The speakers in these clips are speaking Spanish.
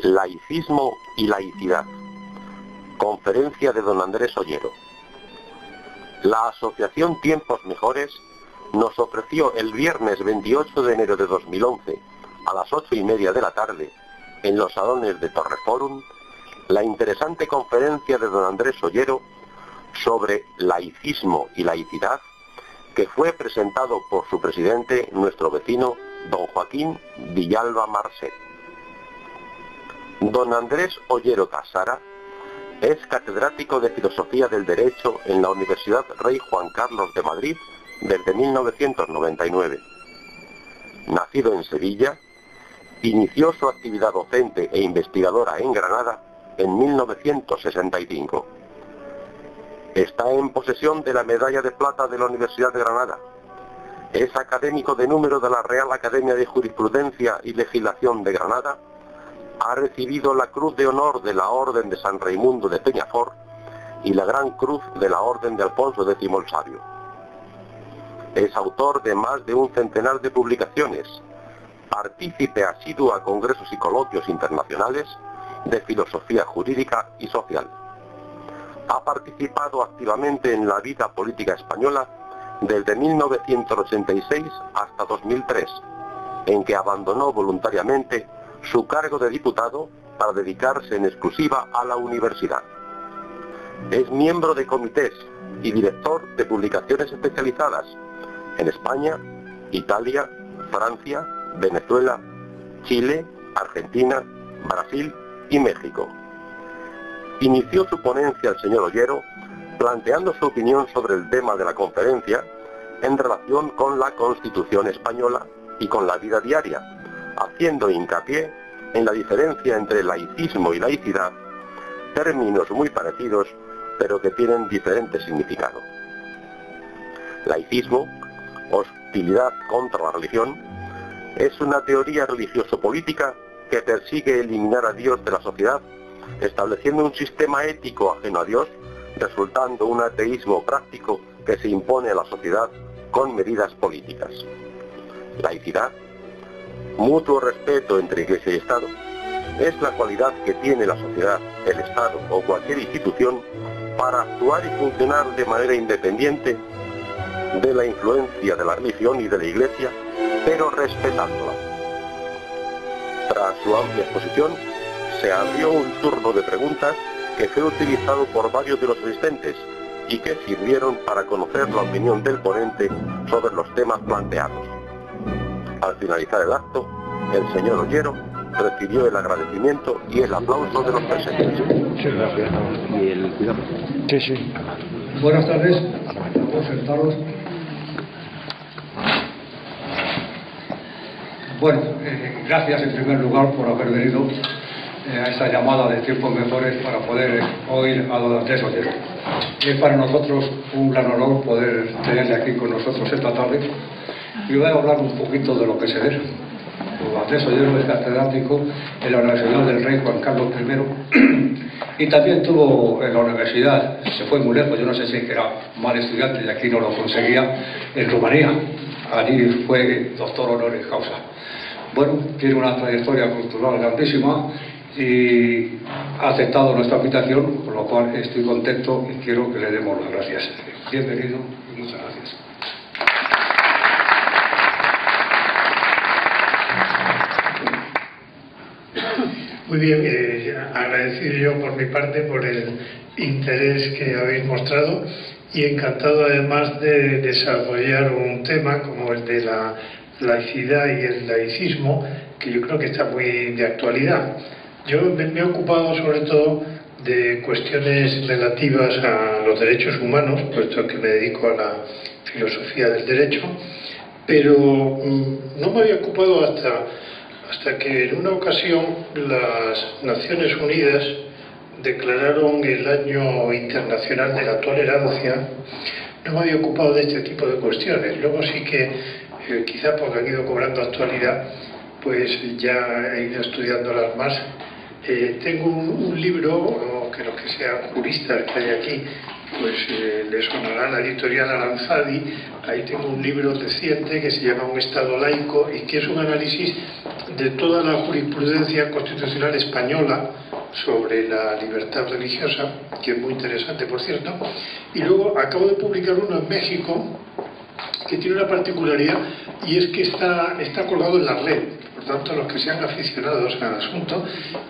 Laicismo y laicidad. Conferencia de don Andrés Ollero. La Asociación Tiempos Mejores nos ofreció el viernes 28 de enero de 2011 a las 8:30 de la tarde en los salones de Torreforum la interesante conferencia de don Andrés Ollero sobre laicismo y laicidad, que fue presentado por su presidente, nuestro vecino, don Joaquín Villalba Marcet. Don Andrés Ollero Casara es catedrático de Filosofía del Derecho en la Universidad Rey Juan Carlos de Madrid desde 1999. Nacido en Sevilla, inició su actividad docente e investigadora en Granada en 1965. Está en posesión de la Medalla de Plata de la Universidad de Granada. Es académico de número de la Real Academia de Jurisprudencia y Legislación de Granada. Ha recibido la Cruz de Honor de la Orden de San Raimundo de Peñafort y la Gran Cruz de la Orden de Alfonso X el Sabio. Es autor de más de un centenar de publicaciones, partícipe asiduo a congresos y coloquios internacionales de filosofía jurídica y social. Ha participado activamente en la vida política española desde 1986 hasta 2003, en que abandonó voluntariamente su cargo de diputado para dedicarse en exclusiva a la universidad. Es miembro de comités y director de publicaciones especializadas en España, Italia, Francia, Venezuela, Chile, Argentina, Brasil y México. Inició su ponencia el señor Ollero planteando su opinión sobre el tema de la conferencia en relación con la Constitución española y con la vida diaria, haciendo hincapié en la diferencia entre laicismo y laicidad, términos muy parecidos pero que tienen diferente significado. Laicismo, hostilidad contra la religión, es una teoría religioso-política que persigue eliminar a Dios de la sociedad, estableciendo un sistema ético ajeno a Dios, resultando un ateísmo práctico que se impone a la sociedad con medidas políticas. Laicidad, mutuo respeto entre Iglesia y Estado, es la cualidad que tiene la sociedad, el Estado o cualquier institución para actuar y funcionar de manera independiente de la influencia de la religión y de la Iglesia, pero respetándola. Tras su amplia exposición, se abrió un turno de preguntas que fue utilizado por varios de los asistentes y que sirvieron para conocer la opinión del ponente sobre los temas planteados. Al finalizar el acto, el señor Ollero recibió el agradecimiento y el aplauso de los presentes. Muchas gracias. Y el cuidado. Sí, sí. Buenas tardes. ¿Puedo sentaros? Bueno, gracias en primer lugar por haber venido a esta llamada de Tiempos Mejores para poder oír a don Andrés Ollero. Es para nosotros un gran honor poder tenerle aquí con nosotros esta tarde y voy a hablar un poquito de lo que se ve. Don Andrés Ollero es catedrático en la Universidad del Rey Juan Carlos I y también tuvo en la universidad, se fue muy lejos, yo no sé si era mal estudiante y aquí no lo conseguía, en Rumanía. Allí fue doctor honoris causa. Bueno, tiene una trayectoria cultural grandísima y ha aceptado nuestra invitación, por lo cual estoy contento y quiero que le demos las gracias. Bienvenido y muchas gracias. Muy bien, agradecido yo por mi parte por el interés que habéis mostrado y encantado además de desarrollar un tema como el de la laicidad y el laicismo, que yo creo que está muy de actualidad. Yo me he ocupado sobre todo de cuestiones relativas a los derechos humanos, puesto que me dedico a la filosofía del derecho, pero no me había ocupado hasta que en una ocasión las Naciones Unidas declararon el Año Internacional de la Tolerancia. No me había ocupado de este tipo de cuestiones. Luego sí que, quizá porque han ido cobrando actualidad, pues ya he ido estudiándolas más. Tengo un libro, que los que sean juristas que hay aquí, pues les sonará la editorial Aranzadi. Ahí tengo un libro reciente que se llama Un Estado laico y que es un análisis de toda la jurisprudencia constitucional española sobre la libertad religiosa, que es muy interesante, por cierto, y luego acabo de publicar uno en México que tiene una particularidad, y es que está colgado en la red. Por tanto, los que sean aficionados al asunto,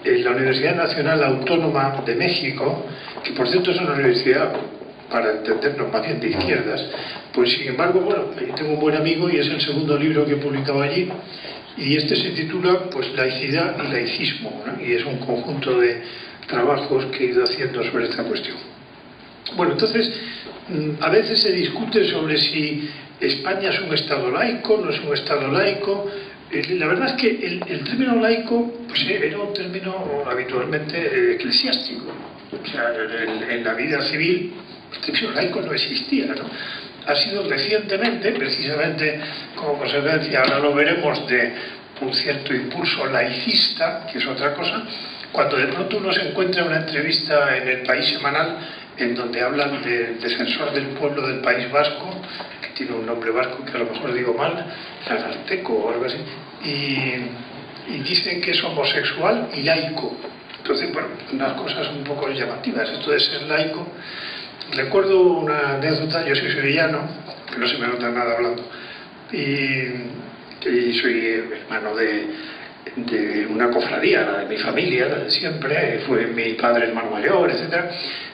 la Universidad Nacional Autónoma de México, que por cierto es una universidad, para entendernos, más bien de izquierdas, pues sin embargo, bueno, yo tengo un buen amigo y es el segundo libro que he publicado allí, y este se titula pues Laicidad y Laicismo, ¿no? Y es un conjunto de trabajos que he ido haciendo sobre esta cuestión. Bueno, entonces, a veces se discute sobre si España es un Estado laico, no es un Estado laico. La verdad es que el término laico pues era un término habitualmente eclesiástico. O sea, en la vida civil el término laico no existía, ¿no? Ha sido recientemente, precisamente como consecuencia, ahora lo veremos, de un cierto impulso laicista, que es otra cosa, cuando de pronto uno se encuentra en una entrevista en El País Semanal en donde hablan del defensor del pueblo del País Vasco, que tiene un nombre vasco que a lo mejor digo mal, Lagarteco o algo así, y dicen que es homosexual y laico. Entonces, bueno, unas cosas un poco llamativas, esto de ser laico. Recuerdo una anécdota, yo soy sevillano, que no se me nota nada hablando, y soy hermano de una cofradía, la de mi familia, la de siempre, fue mi padre hermano mayor, etc.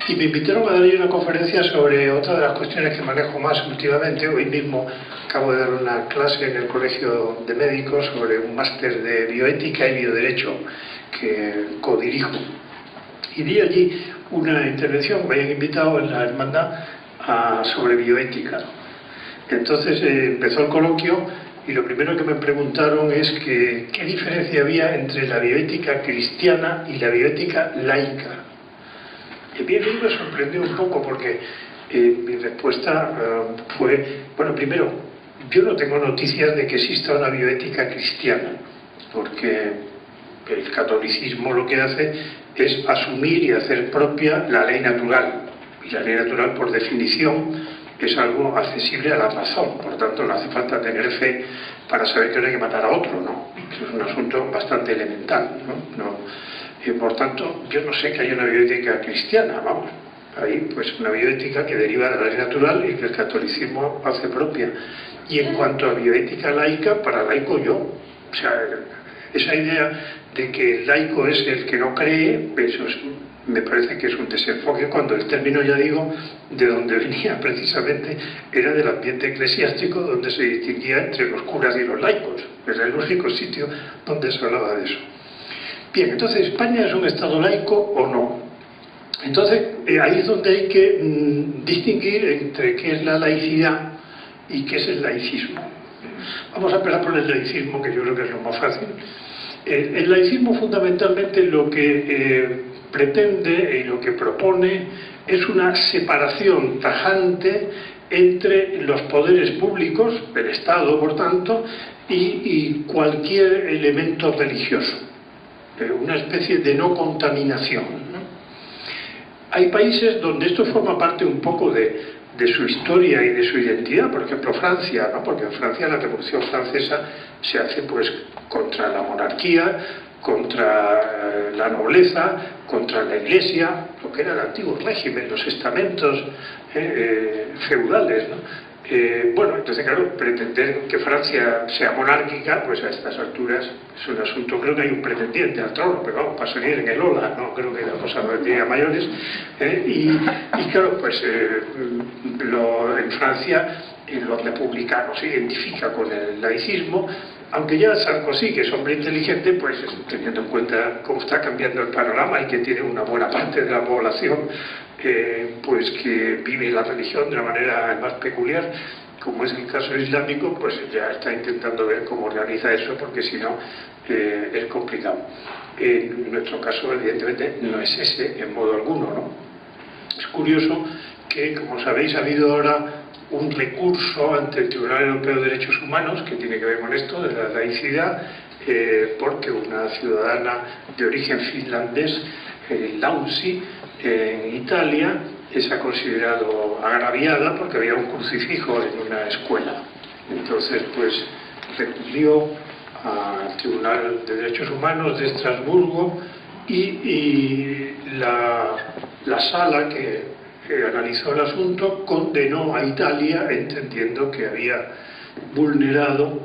Y me invitaron a dar una conferencia sobre otra de las cuestiones que manejo más últimamente. Hoy mismo acabo de dar una clase en el Colegio de Médicos sobre un máster de bioética y bioderecho que codirijo. Y di allí una intervención, me habían invitado en la hermandad sobre bioética. Entonces empezó el coloquio y lo primero que me preguntaron es que qué diferencia había entre la bioética cristiana y la bioética laica. Y a mí me sorprendió un poco porque mi respuesta fue, bueno, primero, yo no tengo noticias de que exista una bioética cristiana, porque el catolicismo lo que hace es asumir y hacer propia la ley natural. Y la ley natural, por definición, es algo accesible a la razón. Por tanto, no hace falta tener fe para saber que no hay que matar a otro, ¿no? Eso es un asunto bastante elemental, ¿no? Por tanto, yo no sé que haya una bioética cristiana, vamos. Hay pues una bioética que deriva de la ley natural y que el catolicismo hace propia. Y en cuanto a bioética laica, para laico yo. O sea, esa idea de que el laico es el que no cree, eso me parece que es un desenfoque, cuando el término, ya digo, de donde venía precisamente, era del ambiente eclesiástico, donde se distinguía entre los curas y los laicos. Era el único sitio donde se hablaba de eso. Bien, entonces, ¿España es un Estado laico o no? Entonces, ahí es donde hay que distinguir entre qué es la laicidad y qué es el laicismo. Vamos a empezar por el laicismo, que yo creo que es lo más fácil. El laicismo fundamentalmente lo que pretende y lo que propone es una separación tajante entre los poderes públicos, el Estado por tanto, y cualquier elemento religioso, una especie de no contaminación, ¿no? Hay países donde esto forma parte un poco de su historia y de su identidad, por ejemplo Francia, ¿no? Porque en Francia la Revolución Francesa se hace pues contra la monarquía, contra la nobleza, contra la Iglesia, lo que era el antiguo régimen, los estamentos feudales, ¿no? Bueno, entonces claro, pretender que Francia sea monárquica, pues a estas alturas es un asunto, creo que hay un pretendiente al trono, pero vamos, para salir en el Ola, no creo que la cosa llegue a mayores, y claro, pues en Francia los republicanos se identifican con el laicismo, aunque ya Sarkozy, que es hombre inteligente, pues teniendo en cuenta cómo está cambiando el panorama y que tiene una buena parte de la población pues que vive la religión de una manera más peculiar, como es el caso islámico, pues ya está intentando ver cómo organiza eso, porque si no es complicado. En nuestro caso, evidentemente, no es ese en modo alguno, ¿no? Es curioso que, como sabéis, ha habido ahora un recurso ante el Tribunal Europeo de Derechos Humanos que tiene que ver con esto de la laicidad, porque una ciudadana de origen finlandés, Launsi, en Italia, se ha considerado agraviada porque había un crucifijo en una escuela. Entonces, pues recurrió al Tribunal de Derechos Humanos de Estrasburgo y la sala que analizó el asunto condenó a Italia entendiendo que había vulnerado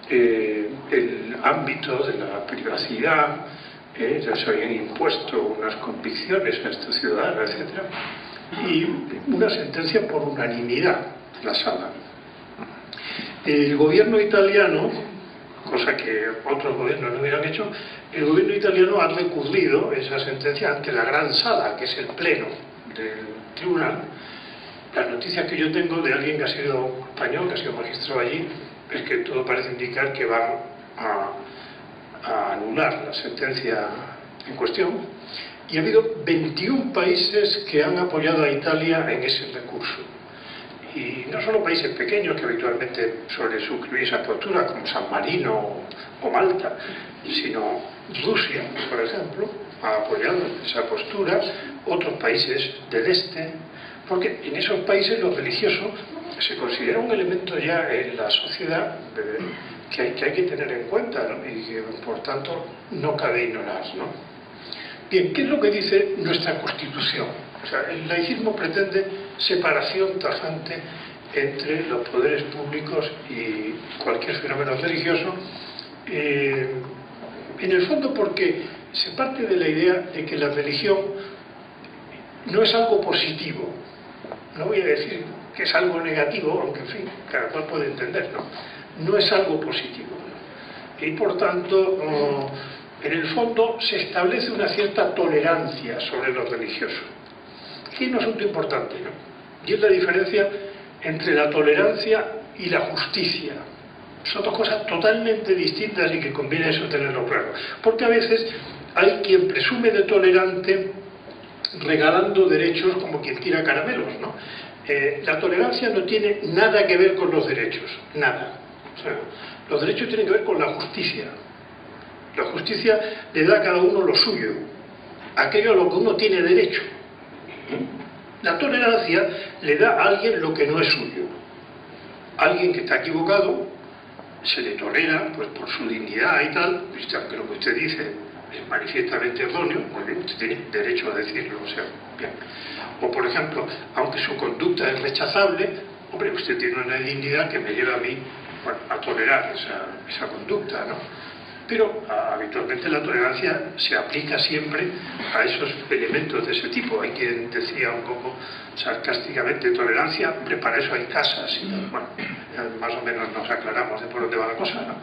el ámbito de la privacidad, ya se habían impuesto unas convicciones a estos ciudadanos, etc. Y una sentencia por unanimidad, la sala. El gobierno italiano, cosa que otros gobiernos no hubieran hecho, el gobierno italiano ha recurrido esa sentencia ante la gran sala, que es el pleno del tribunal. La noticia que yo tengo de alguien que ha sido español, que ha sido magistrado allí, es que todo parece indicar que van a anular la sentencia en cuestión, y ha habido 21 países que han apoyado a Italia en ese recurso. Y no solo países pequeños que habitualmente suelen suscribir esa postura, como San Marino o Malta, sino Rusia, por ejemplo, ha apoyado esa postura, otros países del este, porque en esos países lo religioso se considera un elemento ya en la sociedad que hay que tener en cuenta, ¿no? Y que por tanto no cabe ignorar, ¿no? Bien, ¿qué es lo que dice nuestra Constitución? O sea, el laicismo pretende separación tajante entre los poderes públicos y cualquier fenómeno religioso, en el fondo porque se parte de la idea de que la religión no es algo positivo. No voy a decir que es algo negativo, aunque en fin, cada cual puede entenderlo. No es algo positivo. Y por tanto, en el fondo se establece una cierta tolerancia sobre lo religioso. Aquí hay un asunto importante, ¿no? Y es la diferencia entre la tolerancia y la justicia. Son dos cosas totalmente distintas y que conviene eso tenerlo claro. Porque a veces hay quien presume de tolerante regalando derechos como quien tira caramelos, ¿no? La tolerancia no tiene nada que ver con los derechos, nada. O sea, los derechos tienen que ver con la justicia. La justicia le da a cada uno lo suyo, aquello a lo que uno tiene derecho. La tolerancia le da a alguien lo que no es suyo. Alguien que está equivocado se le tolera pues, por su dignidad y tal, aunque lo que usted dice es manifiestamente erróneo, muy bien, usted tiene derecho a decirlo, o sea, bien. O por ejemplo, aunque su conducta es rechazable, hombre, usted tiene una dignidad que me lleva a mí, bueno, a tolerar esa conducta, ¿no? Pero habitualmente la tolerancia se aplica siempre a esos elementos de ese tipo. Hay quien decía un poco sarcásticamente tolerancia, hombre, para eso hay casas. Y, bueno, más o menos nos aclaramos de por dónde va la cosa, ¿no?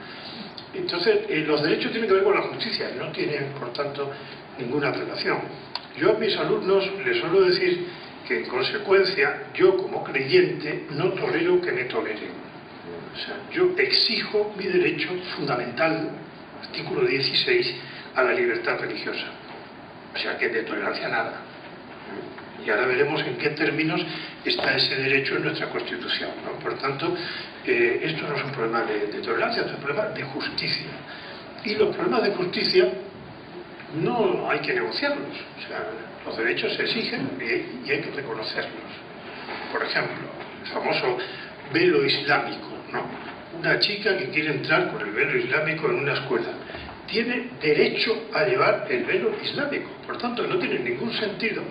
Entonces, los derechos tienen que ver con la justicia, no tienen, por tanto, ninguna relación. Yo a mis alumnos les suelo decir que, en consecuencia, yo como creyente no tolero que me toleren. O sea, yo exijo mi derecho fundamental, artículo 16, a la libertad religiosa. O sea que de tolerancia nada. Y ahora veremos en qué términos está ese derecho en nuestra Constitución, ¿no? Por tanto, esto no es un problema de tolerancia, es un problema de justicia. Y los problemas de justicia no hay que negociarlos. O sea, los derechos se exigen y hay que reconocerlos. Por ejemplo, el famoso velo islámico, ¿no? Una chica que quiere entrar con el velo islámico en una escuela tiene derecho a llevar el velo islámico. Por tanto, no tiene ningún sentido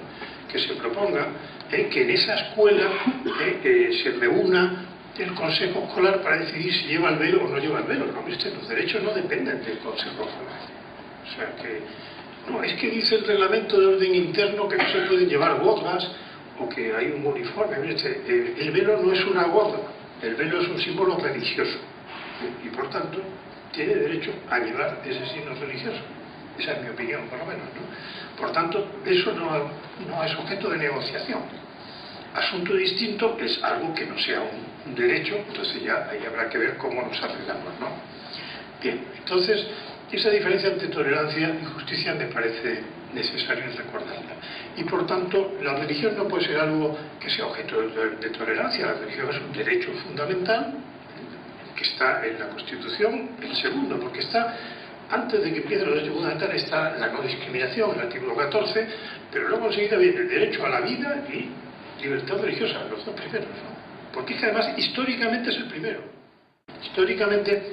que se proponga que en esa escuela se reúna el consejo escolar para decidir si lleva el velo o no lleva el velo. No, los derechos no dependen del consejo escolar. O sea que, no, es que dice el reglamento de orden interno que no se pueden llevar gorras o que hay un uniforme. El velo no es una gorra. El velo es un símbolo religioso y por tanto tiene derecho a llevar ese signo religioso. Esa es mi opinión, por lo menos, ¿no? Por tanto, eso no es objeto de negociación. Asunto distinto es algo que no sea un derecho, entonces ya ahí habrá que ver cómo nos arreglamos, ¿no? Bien, entonces esa diferencia entre tolerancia y justicia me parece necesario recordarla. Y por tanto, la religión no puede ser algo que sea objeto de tolerancia. La religión es un derecho fundamental que está en la Constitución, el segundo, porque está, antes de que empiece los derechos fundamentales, está la no discriminación, el artículo 14, pero luego enseguida viene el derecho a la vida y libertad religiosa, los dos primeros, ¿no? Porque es que además históricamente es el primero. Históricamente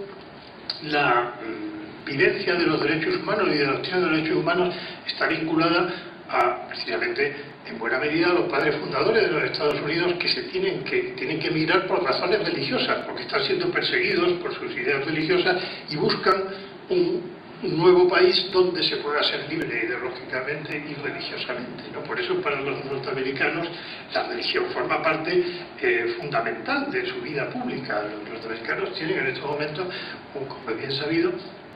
la vivencia de los derechos humanos y de la doctrina de los derechos humanos está vinculada a, precisamente, en buena medida, a los padres fundadores de los Estados Unidos, que tienen que emigrar por razones religiosas, porque están siendo perseguidos por sus ideas religiosas y buscan un nuevo país donde se pueda ser libre ideológicamente y religiosamente, ¿no? Por eso, para los norteamericanos, la religión forma parte fundamental de su vida pública. Los norteamericanos tienen en estos momentos, como es bien sabido,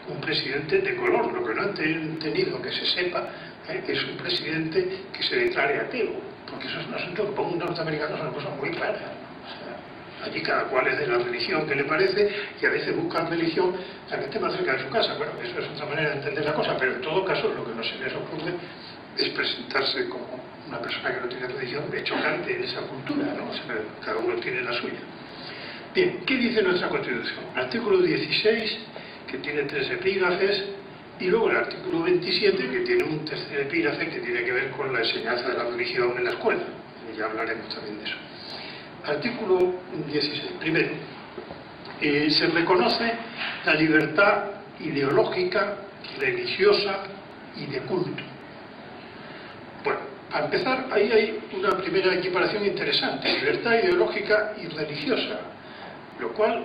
un presidente de color. Lo que no han tenido que se sepa es un presidente que se declare ateo, porque eso es un asunto que para un norteamericano es una cosa muy clara, ¿no? O sea, allí cada cual es de la religión que le parece, y a veces buscan religión la que esté más cerca de su casa. Bueno, eso es otra manera de entender la cosa, pero en todo caso lo que no se les ocurre es presentarse como una persona que no tiene religión de chocante en esa cultura, ¿no? O sea, cada uno tiene la suya. Bien, ¿qué dice nuestra Constitución? Artículo 16, que tiene 3 epígrafes, y luego el artículo 27, que tiene un tercer epígrafe que tiene que ver con la enseñanza de la religión en la escuela. Y ya hablaremos también de eso. Artículo 16. Primero, se reconoce la libertad ideológica, religiosa y de culto. Bueno, para empezar, ahí hay una primera equiparación interesante: libertad ideológica y religiosa, lo cual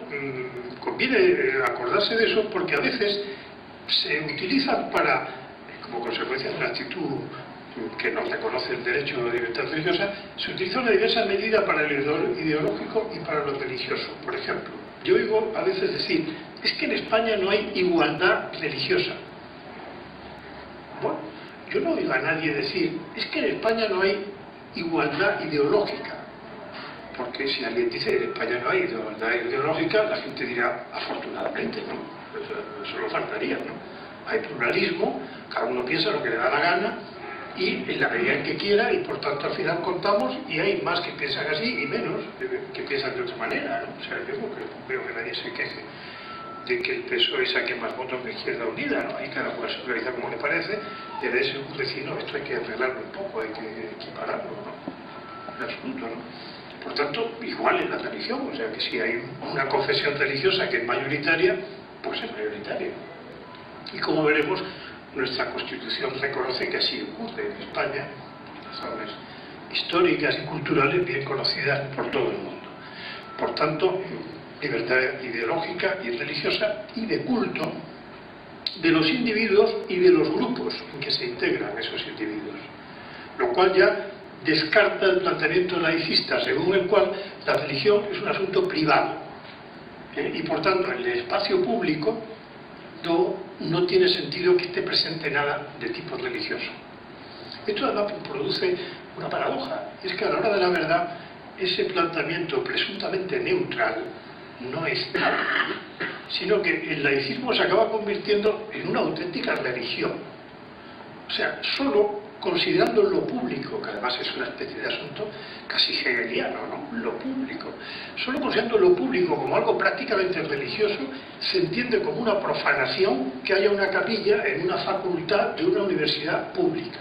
conviene acordarse de eso, porque a veces se utilizan para, como consecuencia de una actitud que no reconoce el derecho a la libertad religiosa, se utiliza una diversa medida para el ideológico y para lo religioso. Por ejemplo, yo oigo a veces decir, es que en España no hay igualdad religiosa. Bueno, yo no oigo a nadie decir, es que en España no hay igualdad ideológica. Porque si alguien dice, en España no hay igualdad ideológica, la gente dirá, afortunadamente, ¿no? Eso lo faltaría, ¿no? Hay pluralismo, cada uno piensa lo que le da la gana y en la medida en que quiera, y por tanto al final contamos, y hay más que piensan así y menos que piensan de otra manera, ¿no? O sea, yo no creo que nadie se queje de que el PSOE saque más votos de Izquierda Unida, ¿no? Ahí cada cual se organiza como le parece, debe ser un vecino, esto hay que arreglarlo un poco, hay que equipararlo, ¿no? En absoluto, ¿no? Por tanto, igual en la religión, o sea que si hay una confesión religiosa que es mayoritaria, pues es mayoritaria. Y como veremos, nuestra Constitución reconoce que así ocurre en España, por razones históricas y culturales bien conocidas por todo el mundo. Por tanto, libertad ideológica y religiosa y de culto de los individuos y de los grupos en que se integran esos individuos, lo cual ya descarta el planteamiento laicista, según el cual la religión es un asunto privado, y por tanto en el espacio público no tiene sentido que esté presente nada de tipo religioso. Esto además produce una paradoja, y es que a la hora de la verdad ese planteamiento presuntamente neutral no es tal, sino que el laicismo se acaba convirtiendo en una auténtica religión. O sea, solo considerando lo público, que además es una especie de asunto casi hegeliano, ¿no? Lo público. Solo considerando lo público como algo prácticamente religioso, se entiende como una profanación que haya una capilla en una facultad de una universidad pública,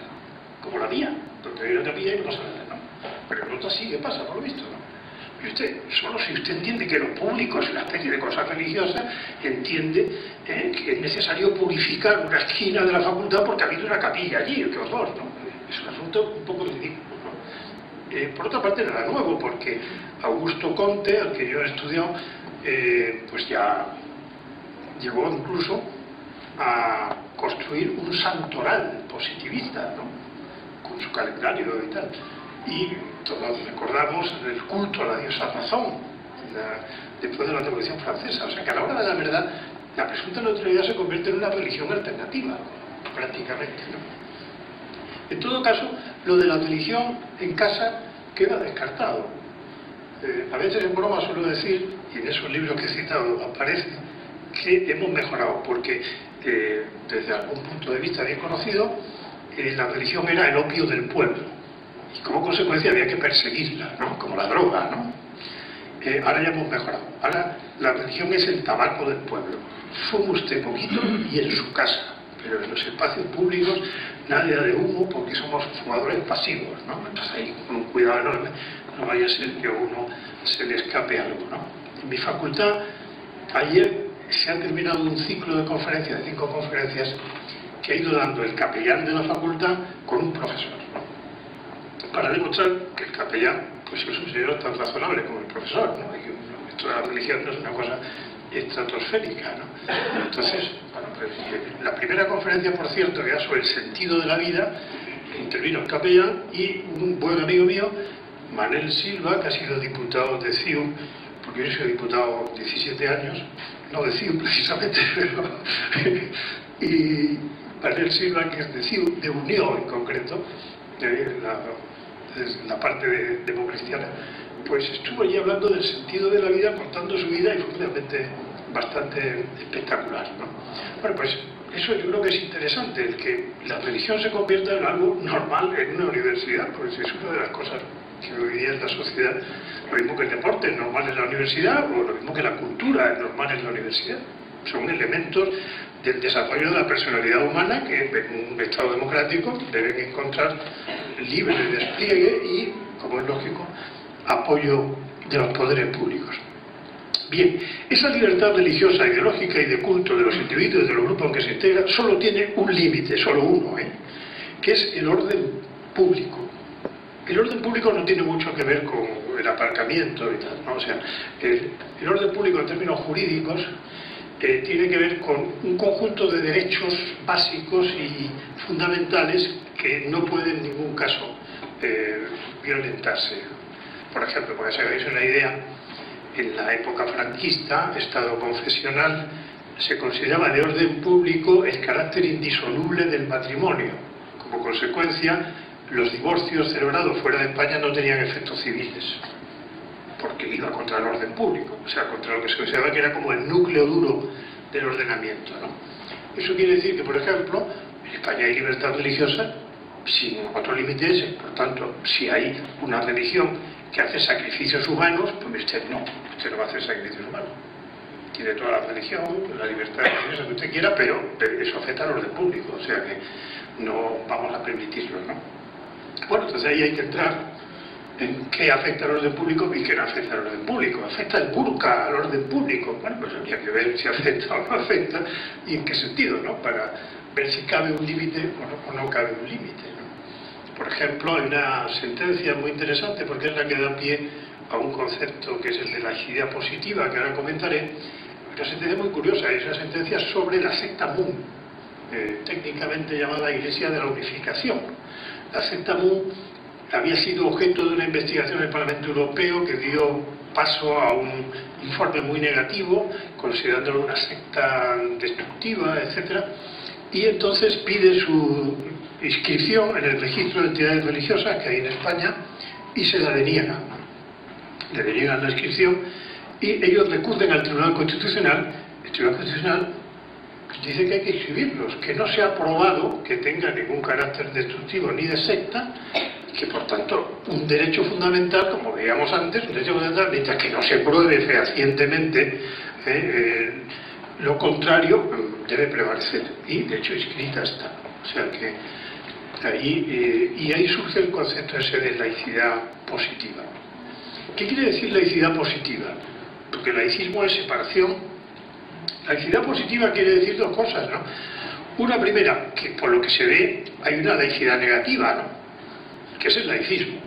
como la mía, donde hay una capilla y no pasa nada, ¿no? Pero en otras sí que pasa, por lo visto, ¿no? Y solo si usted entiende que lo público es una especie de cosa religiosa, entiende que es necesario purificar una esquina de la facultad porque ha habido una capilla allí. ¡Qué horror!, ¿no? Es un asunto un poco ridículo, ¿no? Por otra parte, nada nuevo, porque Augusto Comte, al que yo he estudiado, pues ya llegó incluso a construir un santoral positivista, ¿no? Con su calendario y tal. Y todos recordamos el culto a la diosa razón después de la Revolución Francesa. O sea que a la hora de la verdad la presunta neutralidad se convierte en una religión alternativa prácticamente, ¿no? En todo caso, lo de la religión en casa queda descartado. A veces en broma suelo decir, y en esos libros que he citado aparece, que hemos mejorado porque desde algún punto de vista bien conocido la religión era el opio del pueblo y como consecuencia había que perseguirla, ¿no? Como la droga, ¿no? Ahora ya hemos mejorado. Ahora la religión es el tabaco del pueblo. Fume usted poquito y en su casa, pero en los espacios públicos nadie de humo porque somos fumadores pasivos, ¿no? Entonces ahí con un cuidado enorme, no vaya a ser que a uno se le escape algo, ¿no? En mi facultad ayer se ha terminado un ciclo de conferencias, de 5 conferencias, que ha ido dando el capellán de la facultad con un profesor, ¿no? Para demostrar que el capellán pues es un señor tan razonable como el profesor, ¿no? Y que esto de la religión no es una cosa estratosférica, ¿no? Entonces, bueno, pues, la primera conferencia, por cierto, que era sobre el sentido de la vida, intervino el capellán y un buen amigo mío, Manel Silva, que ha sido diputado de CIU, porque yo he sido diputado 17 años, no de CIU precisamente, pero y Manel Silva, que es de CIU, de Unión en concreto, de la parte democristiana, pues estuvo allí hablando del sentido de la vida, contando su vida, y fue realmente bastante espectacular, ¿no? Bueno, pues eso yo creo que es interesante, el que la religión se convierta en algo normal en una universidad, porque es una de las cosas que hoy día en la sociedad, lo mismo que el deporte es normal en la universidad, o lo mismo que la cultura es normal en la universidad. Son elementos del desarrollo de la personalidad humana que en un Estado democrático deben encontrar libre despliegue y, como es lógico, apoyo de los poderes públicos. Bien, esa libertad religiosa, ideológica y de culto de los individuos y de los grupos en que se integran solo tiene un límite, solo uno, que es el orden público. El orden público no tiene mucho que ver con el aparcamiento y tal, ¿no? O sea, el orden público en términos jurídicos tiene que ver con un conjunto de derechos básicos y fundamentales que no pueden en ningún caso violentarse. Por ejemplo, para que os hagáis una idea, en la época franquista, Estado confesional, se consideraba de orden público el carácter indisoluble del matrimonio. Como consecuencia, los divorcios celebrados fuera de España no tenían efectos civiles, porque iba contra el orden público, o sea, contra lo que se consideraba que era como el núcleo duro del ordenamiento, ¿no? Eso quiere decir que, por ejemplo, en España hay libertad religiosa sin otro límite ese. Por tanto, si hay una religión que hace sacrificios humanos, pues usted no va a hacer sacrificios humanos. Tiene toda la religión, la libertad religiosa que usted quiera, pero eso afecta al orden público, o sea que no vamos a permitirlo, ¿no? Bueno, entonces ahí hay que entrar en qué afecta al orden público y qué no afecta al orden público. ¿Afecta el burka al orden público? Bueno, pues habría que ver si afecta o no afecta y en qué sentido, ¿no? Para ver si cabe un límite o no cabe un límite, ¿no? Por ejemplo, hay una sentencia muy interesante, porque es la que da pie a un concepto que es el de la laicidad positiva, que ahora comentaré. Una sentencia muy curiosa, es una sentencia sobre la secta Moon, técnicamente llamada Iglesia de la Unificación. La secta Moon había sido objeto de una investigación en el Parlamento Europeo que dio paso a un informe muy negativo, considerándolo una secta destructiva, etc. Y entonces pide su inscripción en el registro de entidades religiosas que hay en España y se la deniegan. Le deniegan la inscripción y ellos recurren al Tribunal Constitucional. El Tribunal Constitucional dice que hay que inscribirlos, que no se ha probado que tenga ningún carácter destructivo ni de secta, y que por tanto un derecho fundamental, como veíamos antes, un derecho fundamental, mientras que no se pruebe fehacientemente lo contrario, debe prevalecer, y de hecho inscrita está. O sea que ahí surge el concepto ese de laicidad positiva. ¿Qué quiere decir laicidad positiva? Porque laicismo es separación. Laicidad positiva quiere decir dos cosas, ¿no? Una primera, que por lo que se ve hay una laicidad negativa, ¿no? Que es el laicismo.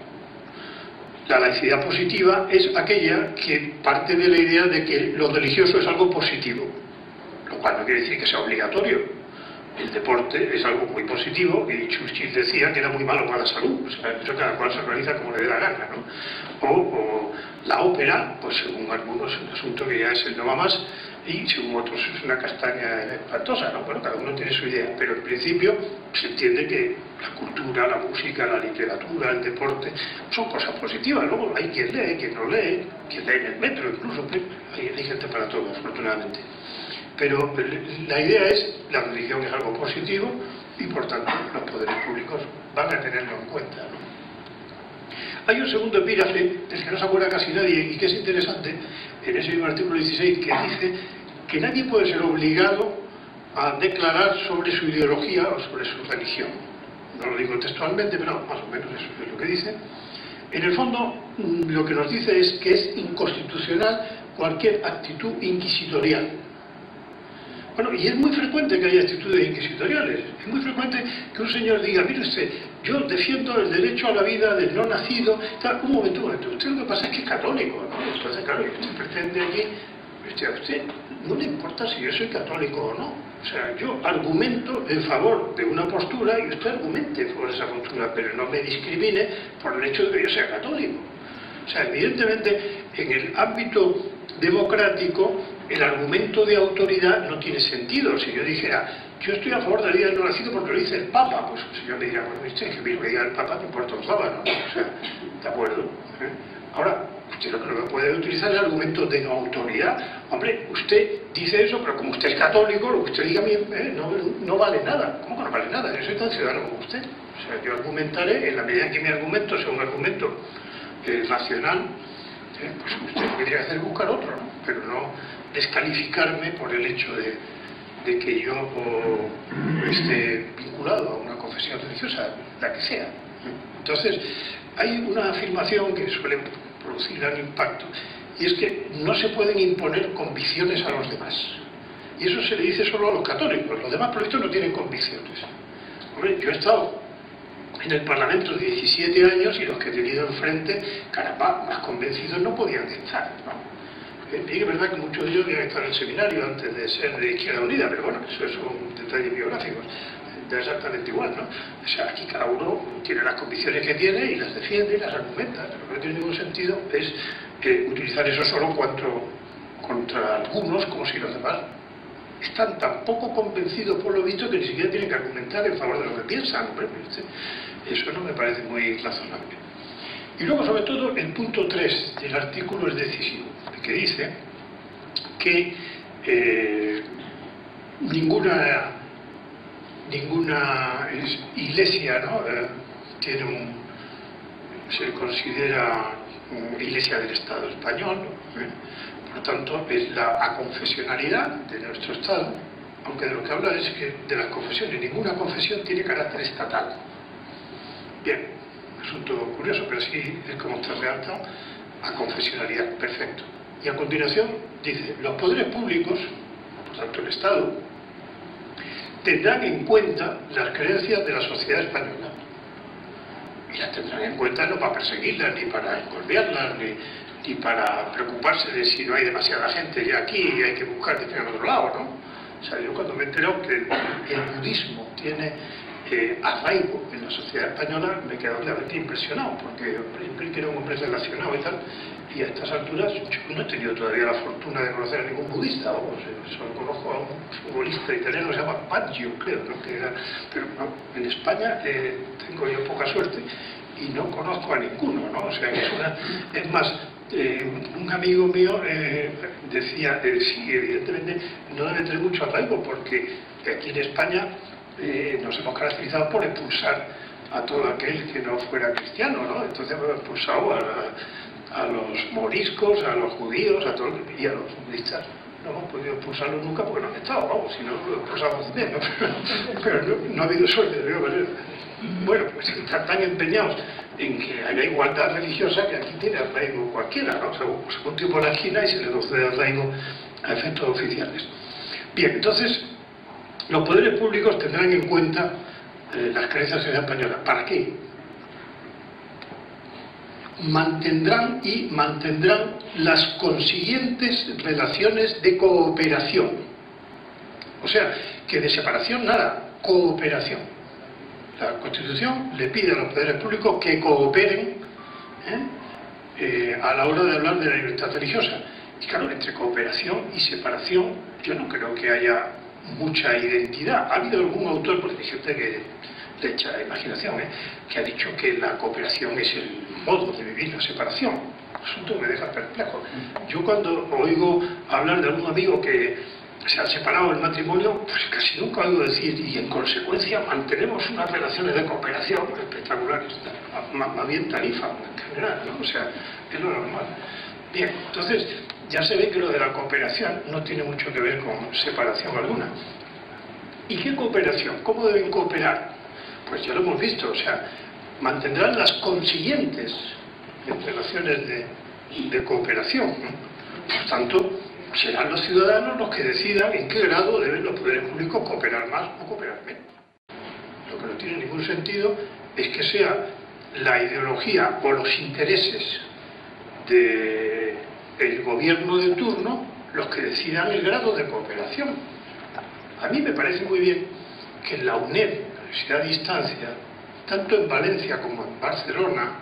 La laicidad positiva es aquella que parte de la idea de que lo religioso es algo positivo, lo cual no quiere decir que sea obligatorio. El deporte es algo muy positivo y Churchill decía que era muy malo para la salud, o sea, eso cada cual se organiza como le dé la gana, ¿no? O la ópera, pues según algunos es un asunto que ya es el no va más, y según otros es una castaña espantosa, ¿no? Bueno, cada uno tiene su idea, pero en principio se entiende que la cultura, la música, la literatura, el deporte son cosas positivas. Luego hay quien lee, quien no lee, quien lee en el metro incluso, hay gente para todo, afortunadamente. Pero la idea es, la religión es algo positivo y por tanto los poderes públicos van a tenerlo en cuenta, ¿no? Hay un segundo epígrafe del que no se acuerda casi nadie y que es interesante, en ese mismo artículo 16, que dice que nadie puede ser obligado a declarar sobre su ideología o sobre su religión. No lo digo textualmente, pero más o menos eso es lo que dice. En el fondo, lo que nos dice es que es inconstitucional cualquier actitud inquisitorial. Bueno, y es muy frecuente que haya actitudes inquisitoriales. Es muy frecuente que un señor diga, mire usted, yo defiendo el derecho a la vida del no nacido. Tal. Un momento. Usted lo que pasa es que es católico, ¿no? Entonces, claro, usted pretende aquí, a usted no le importa si yo soy católico o no. O sea, yo argumento en favor de una postura y usted argumente por esa postura, pero no me discrimine por el hecho de que yo sea católico. O sea, evidentemente, en el ámbito democrático, el argumento de autoridad no tiene sentido. Si yo dijera, yo estoy a favor de la vida del no nacido porque lo dice el Papa, pues el señor me diría, bueno, usted que me diga el Papa, te importa un sábado, ¿no? O sea, ¿de acuerdo? Ahora, usted lo que no puede utilizar es el argumento de no autoridad. Hombre, usted dice eso, pero como usted es católico, lo que usted diga a mí no vale nada. ¿Cómo que no vale nada? Yo soy tan ciudadano como usted. O sea, yo argumentaré, en la medida en que mi argumento sea un argumento racional, pues usted lo que tiene que hacer es buscar otro, ¿no? Pero no descalificarme por el hecho de que yo esté vinculado a una confesión religiosa, la que sea. Entonces, hay una afirmación que suele producir gran impacto, y es que no se pueden imponer convicciones a los demás. Y eso se le dice solo a los católicos. Los demás, por esto, no tienen convicciones. Hombre, yo he estado en el Parlamento de 17 años y los que he tenido enfrente, caramba, más convencidos no podían estar, ¿no? Y es verdad que muchos de ellos habían estado en el seminario antes de ser de Izquierda Unida, pero bueno, eso es un detalle biográfico. Da exactamente igual, ¿no? O sea, aquí cada uno tiene las convicciones que tiene y las defiende y las argumenta. Lo que no tiene ningún sentido es utilizar eso solo contra algunos, como si los demás están tan poco convencidos por lo visto que ni siquiera tienen que argumentar en favor de lo que piensan. Hombre, eso no me parece muy razonable. Y luego, sobre todo, el punto 3 del artículo es decisivo, que dice que ninguna iglesia, ¿no? Se considera iglesia del Estado español, ¿no? Por lo tanto es la aconfesionalidad de nuestro Estado, aunque de lo que habla es que de las confesiones, ninguna confesión tiene carácter estatal. Bien, asunto curioso, pero sí es como está redactado, aconfesionalidad, perfecto. Y a continuación dice, los poderes públicos, por tanto el Estado, tendrán en cuenta las creencias de la sociedad española. Y las tendrán en cuenta no para perseguirlas, ni para encolvearlas, ni para preocuparse de si no hay demasiada gente ya aquí y hay que buscar que tengan otro lado, ¿no? O sea, yo cuando me he enterado que el budismo tiene arraigo en la sociedad española, me he quedado realmente impresionado, porque implica que era un hombre relacionado y tal, y a estas alturas yo no he tenido todavía la fortuna de conocer a ningún budista, solo conozco a un futbolista italiano que se llama Baggio, creo, ¿no? Pero no, en España tengo yo poca suerte y no conozco a ninguno, ¿no? O sea, que es más, un amigo mío decía, sí, evidentemente no debe tener mucho arraigo, porque aquí en España nos hemos caracterizado por expulsar a todo aquel que no fuera cristiano, ¿no? Entonces hemos expulsado a los moriscos, a los judíos, a todos, y a los budistas. No hemos podido expulsarlos nunca porque no han estado, vamos, si no lo expulsamos bien, ¿no? Pero no ha habido suerte, de alguna manera. Bueno, pues están tan empeñados en que haya igualdad religiosa que aquí tiene arraigo cualquiera, ¿no? O sea, se un tipo en la esquina y se le concede arraigo a efectos oficiales. Bien, entonces, los poderes públicos tendrán en cuenta las creencias españolas. ¿Para qué? Mantendrán las consiguientes relaciones de cooperación. O sea, que de separación nada, cooperación. La Constitución le pide a los poderes públicos que cooperen a la hora de hablar de la libertad religiosa. Y claro, entre cooperación y separación, yo no creo que haya mucha identidad. Ha habido algún autor, porque hay gente que le echa la imaginación, que ha dicho que la cooperación es el modo de vivir la separación. Asunto que me deja perplejo. Yo cuando oigo hablar de algún amigo que se ha separado del matrimonio, pues casi nunca oigo decir, y en consecuencia mantenemos unas relaciones de cooperación espectaculares, más bien tarifa en general, ¿no? O sea, es lo normal. Bien, entonces ya se ve que lo de la cooperación no tiene mucho que ver con separación alguna. ¿Y qué cooperación? ¿Cómo deben cooperar? Pues ya lo hemos visto, o sea, mantendrán las consiguientes relaciones de cooperación, ¿no? Por tanto, serán los ciudadanos los que decidan en qué grado deben los poderes públicos cooperar más o cooperar menos. Lo que no tiene ningún sentido es que sea la ideología o los intereses del gobierno de turno los que decidan el grado de cooperación. A mí me parece muy bien que en la UNED, la Universidad de Distancia, tanto en Valencia como en Barcelona,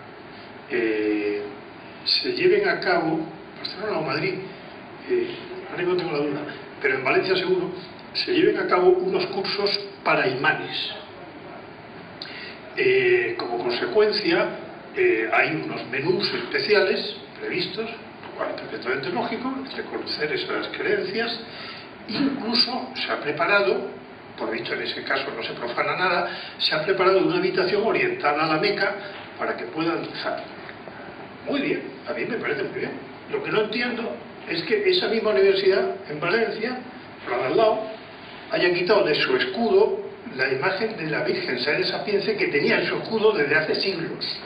se lleven a cabo, Barcelona o Madrid, ahora no tengo la duda, pero en Valencia seguro, se lleven a cabo unos cursos para imanes. Como consecuencia, hay unos menús especiales previstos, lo cual es perfectamente lógico, reconocer esas creencias. Incluso se ha preparado, por dicho en ese caso no se profana nada, se ha preparado una habitación orientada a la Meca para que puedan rezar. Muy bien, a mí me parece muy bien. Lo que no entiendo es que esa misma universidad en Valencia, por al lado, haya quitado de su escudo la imagen de la Virgen Sagrada Sapiense que tenía en su escudo desde hace siglos.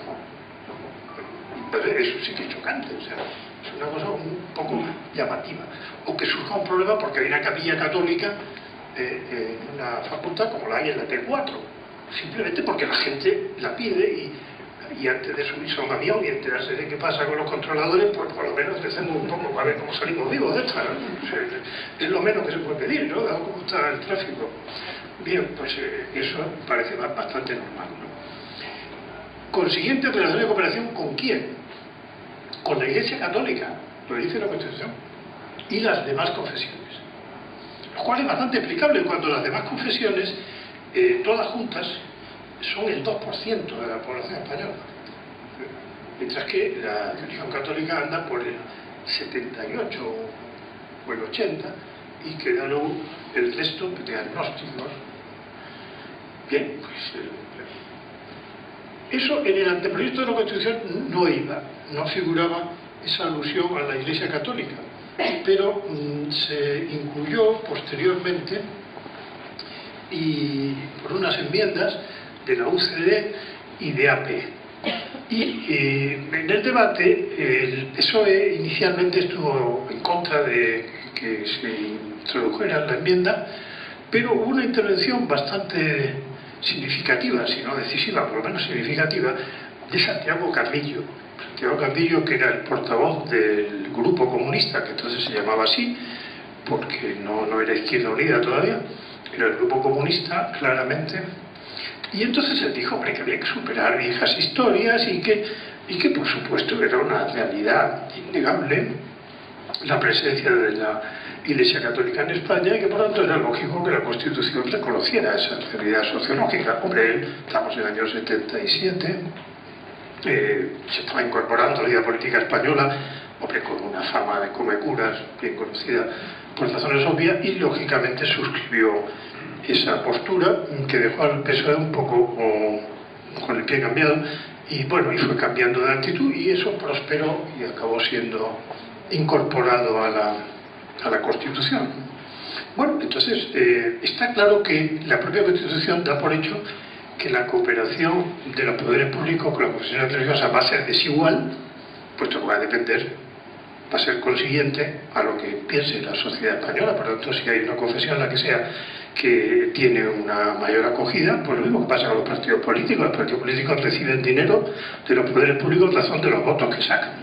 Entonces, eso sí que es chocante, o sea, es una cosa un poco llamativa. O que surja un problema porque hay una capilla católica en una facultad como la hay en la T4, simplemente porque la gente la pide y antes de subirse a un avión y enterarse de qué pasa con los controladores, pues por lo menos decimos un poco para ver cómo salimos vivos de esta, ¿no? O sea, es lo menos que se puede pedir, ¿no? Dado cómo está el tráfico. Bien, pues eso parece bastante normal, ¿no? Consiguiente operación de cooperación, ¿con quién? Con la Iglesia Católica, lo dice la Constitución, y las demás confesiones. Lo cual es bastante explicable cuando las demás confesiones, todas juntas, son el 2% de la población española, mientras que la religión católica anda por el 78 o el 80 y queda luego el resto de agnósticos. Bien, pues eso en el anteproyecto de la Constitución no iba, no figuraba esa alusión a la Iglesia Católica, pero se incluyó posteriormente y por unas enmiendas de la UCD y de AP. Y en el debate el PSOE inicialmente estuvo en contra de que se introdujera la enmienda, pero hubo una intervención bastante significativa, si no decisiva, por lo menos significativa, de Santiago Carrillo. Santiago Carrillo, que era el portavoz del Grupo Comunista, que entonces se llamaba así, porque no era Izquierda Unida todavía, era el Grupo Comunista, claramente. Y entonces él dijo, hombre, que había que superar viejas historias y que por supuesto era una realidad innegable la presencia de la Iglesia Católica en España y que por tanto era lógico que la Constitución reconociera esa realidad sociológica. Hombre, estamos en el año 77, se estaba incorporando a la vida política española, hombre, con una fama de comecuras bien conocida por razones obvias, y lógicamente suscribió esa postura que dejó al PSOE un poco con el pie cambiado y bueno, y fue cambiando de actitud y eso prosperó y acabó siendo incorporado a la Constitución. Bueno, entonces está claro que la propia Constitución da por hecho que la cooperación de los poderes públicos con las confesiones religiosas va a ser desigual, puesto que va a depender, va a ser consiguiente a lo que piense la sociedad española. Por lo tanto, si hay una confesión, la que sea, que tiene una mayor acogida, pues lo mismo que pasa con los partidos políticos. Los partidos políticos reciben dinero de los poderes públicos en razón de los votos que sacan.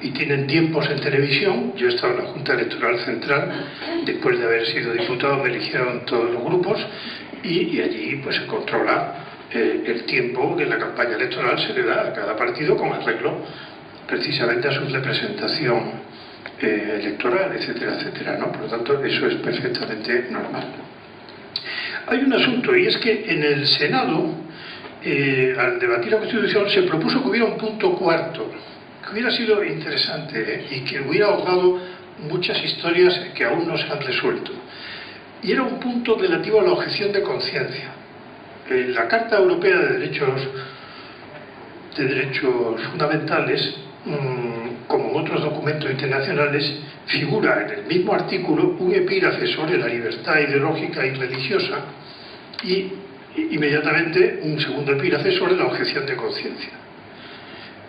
Y tienen tiempos en televisión. Yo he estado en la Junta Electoral Central, después de haber sido diputado me eligieron todos los grupos, y allí pues se controla el tiempo que en la campaña electoral se le da a cada partido con arreglo precisamente a su representación electoral, etcétera, etcétera, ¿no? Por lo tanto, eso es perfectamente normal. Hay un asunto, y es que en el Senado, al debatir la Constitución, se propuso que hubiera un punto cuarto, que hubiera sido interesante y que hubiera ahorrado muchas historias que aún no se han resuelto. Y era un punto relativo a la objeción de conciencia. En la Carta Europea de Derechos Fundamentales, como en otros documentos internacionales, figura en el mismo artículo un epígrafe sobre la libertad ideológica y religiosa y inmediatamente un segundo epígrafe sobre la objeción de conciencia.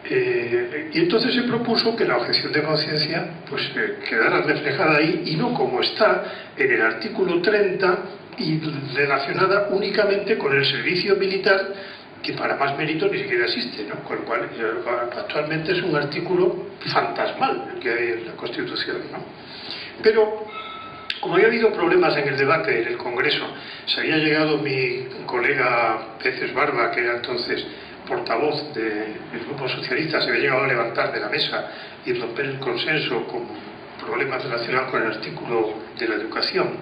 Y entonces se propuso que la objeción de conciencia pues, quedara reflejada ahí y no como está en el artículo 30 y relacionada únicamente con el servicio militar, que para más mérito ni siquiera existe, ¿no? Con lo cual actualmente es un artículo fantasmal el que hay en la Constitución, ¿no? Pero como había habido problemas en el debate en el Congreso, se había llegado mi colega Peces Barba, que era entonces portavoz del Grupo Socialista, se había llegado a levantar de la mesa y romper el consenso con problemas relacionados con el artículo de la educación,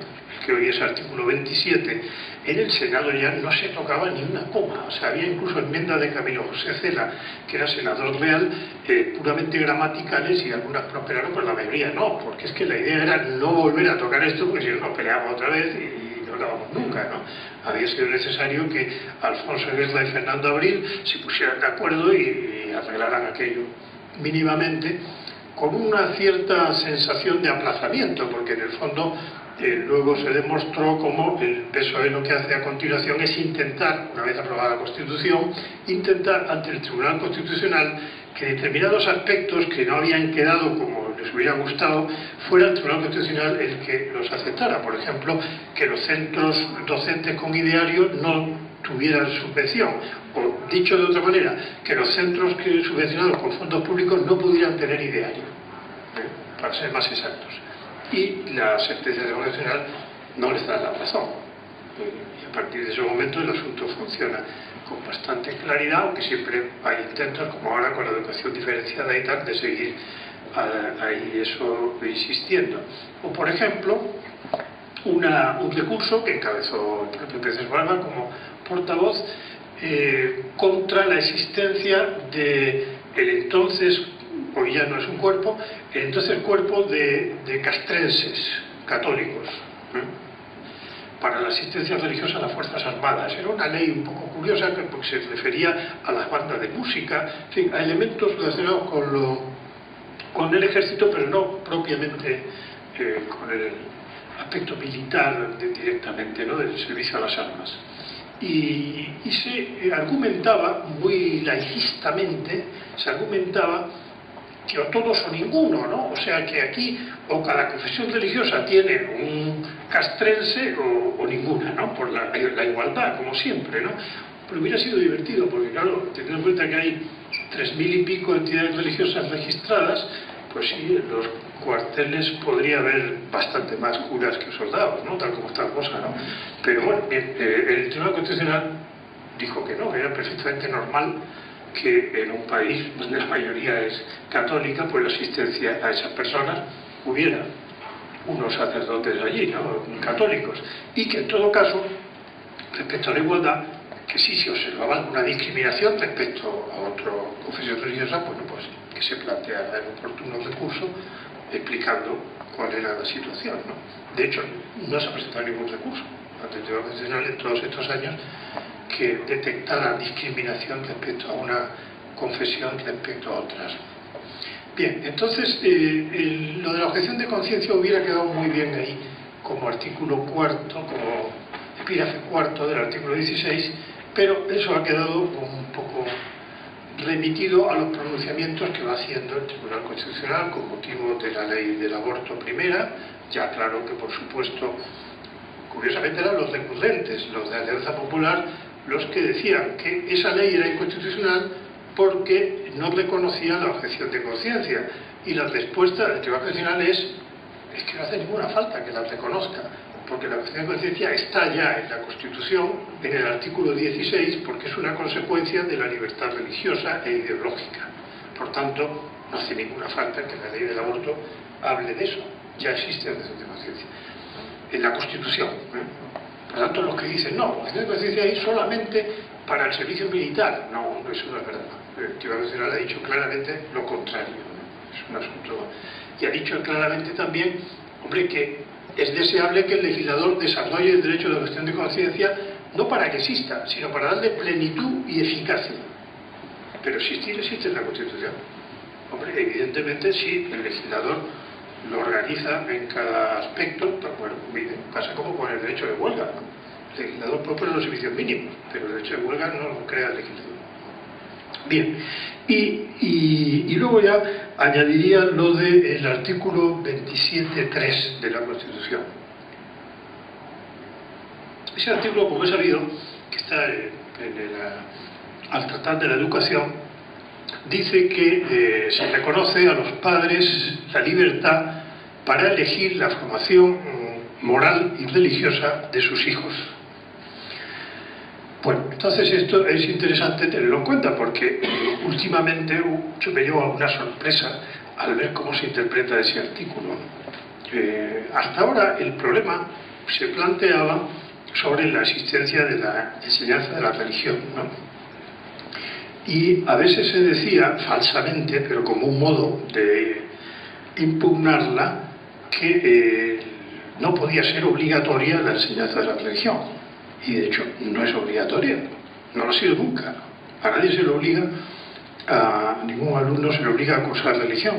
que hoy es artículo 27, en el Senado ya no se tocaba ni una coma. O sea, había incluso enmiendas de Camilo José Cela, que era senador real, puramente gramaticales, y algunas prosperaron, pero la mayoría no, porque es que la idea era no volver a tocar esto, porque si no nos peleábamos otra vez y no acabamos nunca, ¿no? Había sido necesario que Alfonso Guerra y Fernando Abril se pusieran de acuerdo y arreglaran aquello mínimamente, con una cierta sensación de aplazamiento, porque en el fondo luego se demostró cómo el PSOE lo que hace a continuación es intentar, una vez aprobada la Constitución, intentar ante el Tribunal Constitucional que determinados aspectos que no habían quedado como les hubiera gustado, fuera el Tribunal Constitucional el que los aceptara. Por ejemplo, que los centros docentes con ideario no tuvieran subvención, o dicho de otra manera, que los centros subvencionados con fondos públicos no pudieran tener ideario, para ser más exactos. Y la sentencia del Tribunal Constitucional no les da la razón. Y a partir de ese momento el asunto funciona con bastante claridad, aunque siempre hay intentos, como ahora con la educación diferenciada y tal, de seguir ahí eso insistiendo. O por ejemplo, un recurso que encabezó el propio Peces Barba como portavoz contra la existencia de el entonces, hoy ya no es un cuerpo, el entonces cuerpo de castrenses católicos, para la asistencia religiosa a las Fuerzas Armadas. Era una ley un poco curiosa porque se refería a las bandas de música, en fin, a elementos relacionados con el ejército, pero no propiamente con el aspecto militar directamente, ¿no?, del servicio a las armas. Y se argumentaba muy laicistamente, se argumentaba que o todos o ninguno, ¿no? O sea que aquí o cada confesión religiosa tiene un castrense o ninguna, ¿no? Por la igualdad, como siempre, ¿no? Pero hubiera sido divertido, porque claro, teniendo en cuenta que hay 3.000 y pico entidades religiosas registradas, pues sí, en los cuarteles podría haber bastante más curas que soldados, ¿no? Tal como está la cosa, ¿no? Pero bueno, el Tribunal Constitucional dijo que no, que era perfectamente normal que en un país donde la mayoría es católica, pues la asistencia a esas personas hubiera unos sacerdotes allí, ¿no?, católicos, y que en todo caso, respecto a la igualdad, que sí se observaba alguna discriminación respecto a otra confesión religiosa, bueno, pues que se planteara el oportuno recurso explicando cuál era la situación, ¿no? De hecho, no se ha presentado ningún recurso ante el Tribunal Constitucional en todos estos años que detectara discriminación respecto a una confesión respecto a otras. Bien, entonces lo de la objeción de conciencia hubiera quedado muy bien ahí como artículo cuarto, como epígrafe cuarto del artículo 16, pero eso ha quedado un poco remitido a los pronunciamientos que va haciendo el Tribunal Constitucional con motivo de la ley del aborto primera. Ya claro que por supuesto, curiosamente eran los recurrentes, los de Alianza Popular, los que decían que esa ley era inconstitucional porque no reconocía la objeción de conciencia, y la respuesta del Tribunal Constitucional es que no hace ninguna falta que la reconozca, porque la objeción de conciencia está ya en la Constitución, en el artículo 16, porque es una consecuencia de la libertad religiosa e ideológica. Por tanto, no hace ninguna falta que la ley del aborto hable de eso, ya existe la objeción de conciencia en la Constitución, Por tanto, los que dicen, no, la objeción de conciencia es solamente para el servicio militar, no, eso no es verdad. El Tribunal Constitucional ha dicho claramente lo contrario, ¿no? Es un asunto, y ha dicho claramente también, hombre, que es deseable que el legislador desarrolle el derecho de objeción de conciencia no para que exista, sino para darle plenitud y eficacia. Pero existir existe en la Constitución. Hombre, evidentemente si el legislador lo organiza en cada aspecto, pues bueno, pasa como con el derecho de huelga, ¿no? El legislador propone los servicios mínimos, pero el derecho de huelga no lo crea el legislador. Bien, y luego ya añadiría lo del artículo 27.3 de la Constitución. Ese artículo, como he sabido, que está al tratar de la educación, dice que se reconoce a los padres la libertad para elegir la formación moral y religiosa de sus hijos. Bueno, entonces esto es interesante tenerlo en cuenta porque últimamente yo me llevo alguna sorpresa al ver cómo se interpreta ese artículo. Hasta ahora el problema se planteaba sobre la existencia de la enseñanza de la religión, ¿no? Y a veces se decía falsamente, pero como un modo de impugnarla, que no podía ser obligatoria la enseñanza de la religión. Y de hecho no es obligatoria, no lo ha sido nunca. A nadie se le obliga, a ningún alumno se le obliga a cursar religión.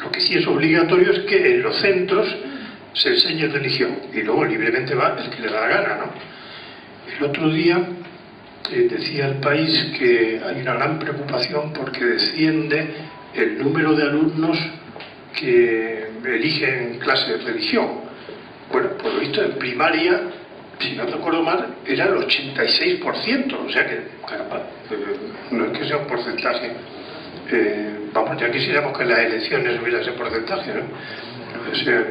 Lo que sí es obligatorio es que en los centros se enseñe religión y luego libremente va el que le da la gana, ¿no? El otro día decía El País que hay una gran preocupación porque desciende el número de alumnos que eligen clase de religión. Bueno, por lo visto en primaria, si no recuerdo mal, era el 86%, o sea que, caramba, no es que sea un porcentaje. Vamos, ya quisiéramos que en las elecciones hubiera ese porcentaje, ¿no? O sea,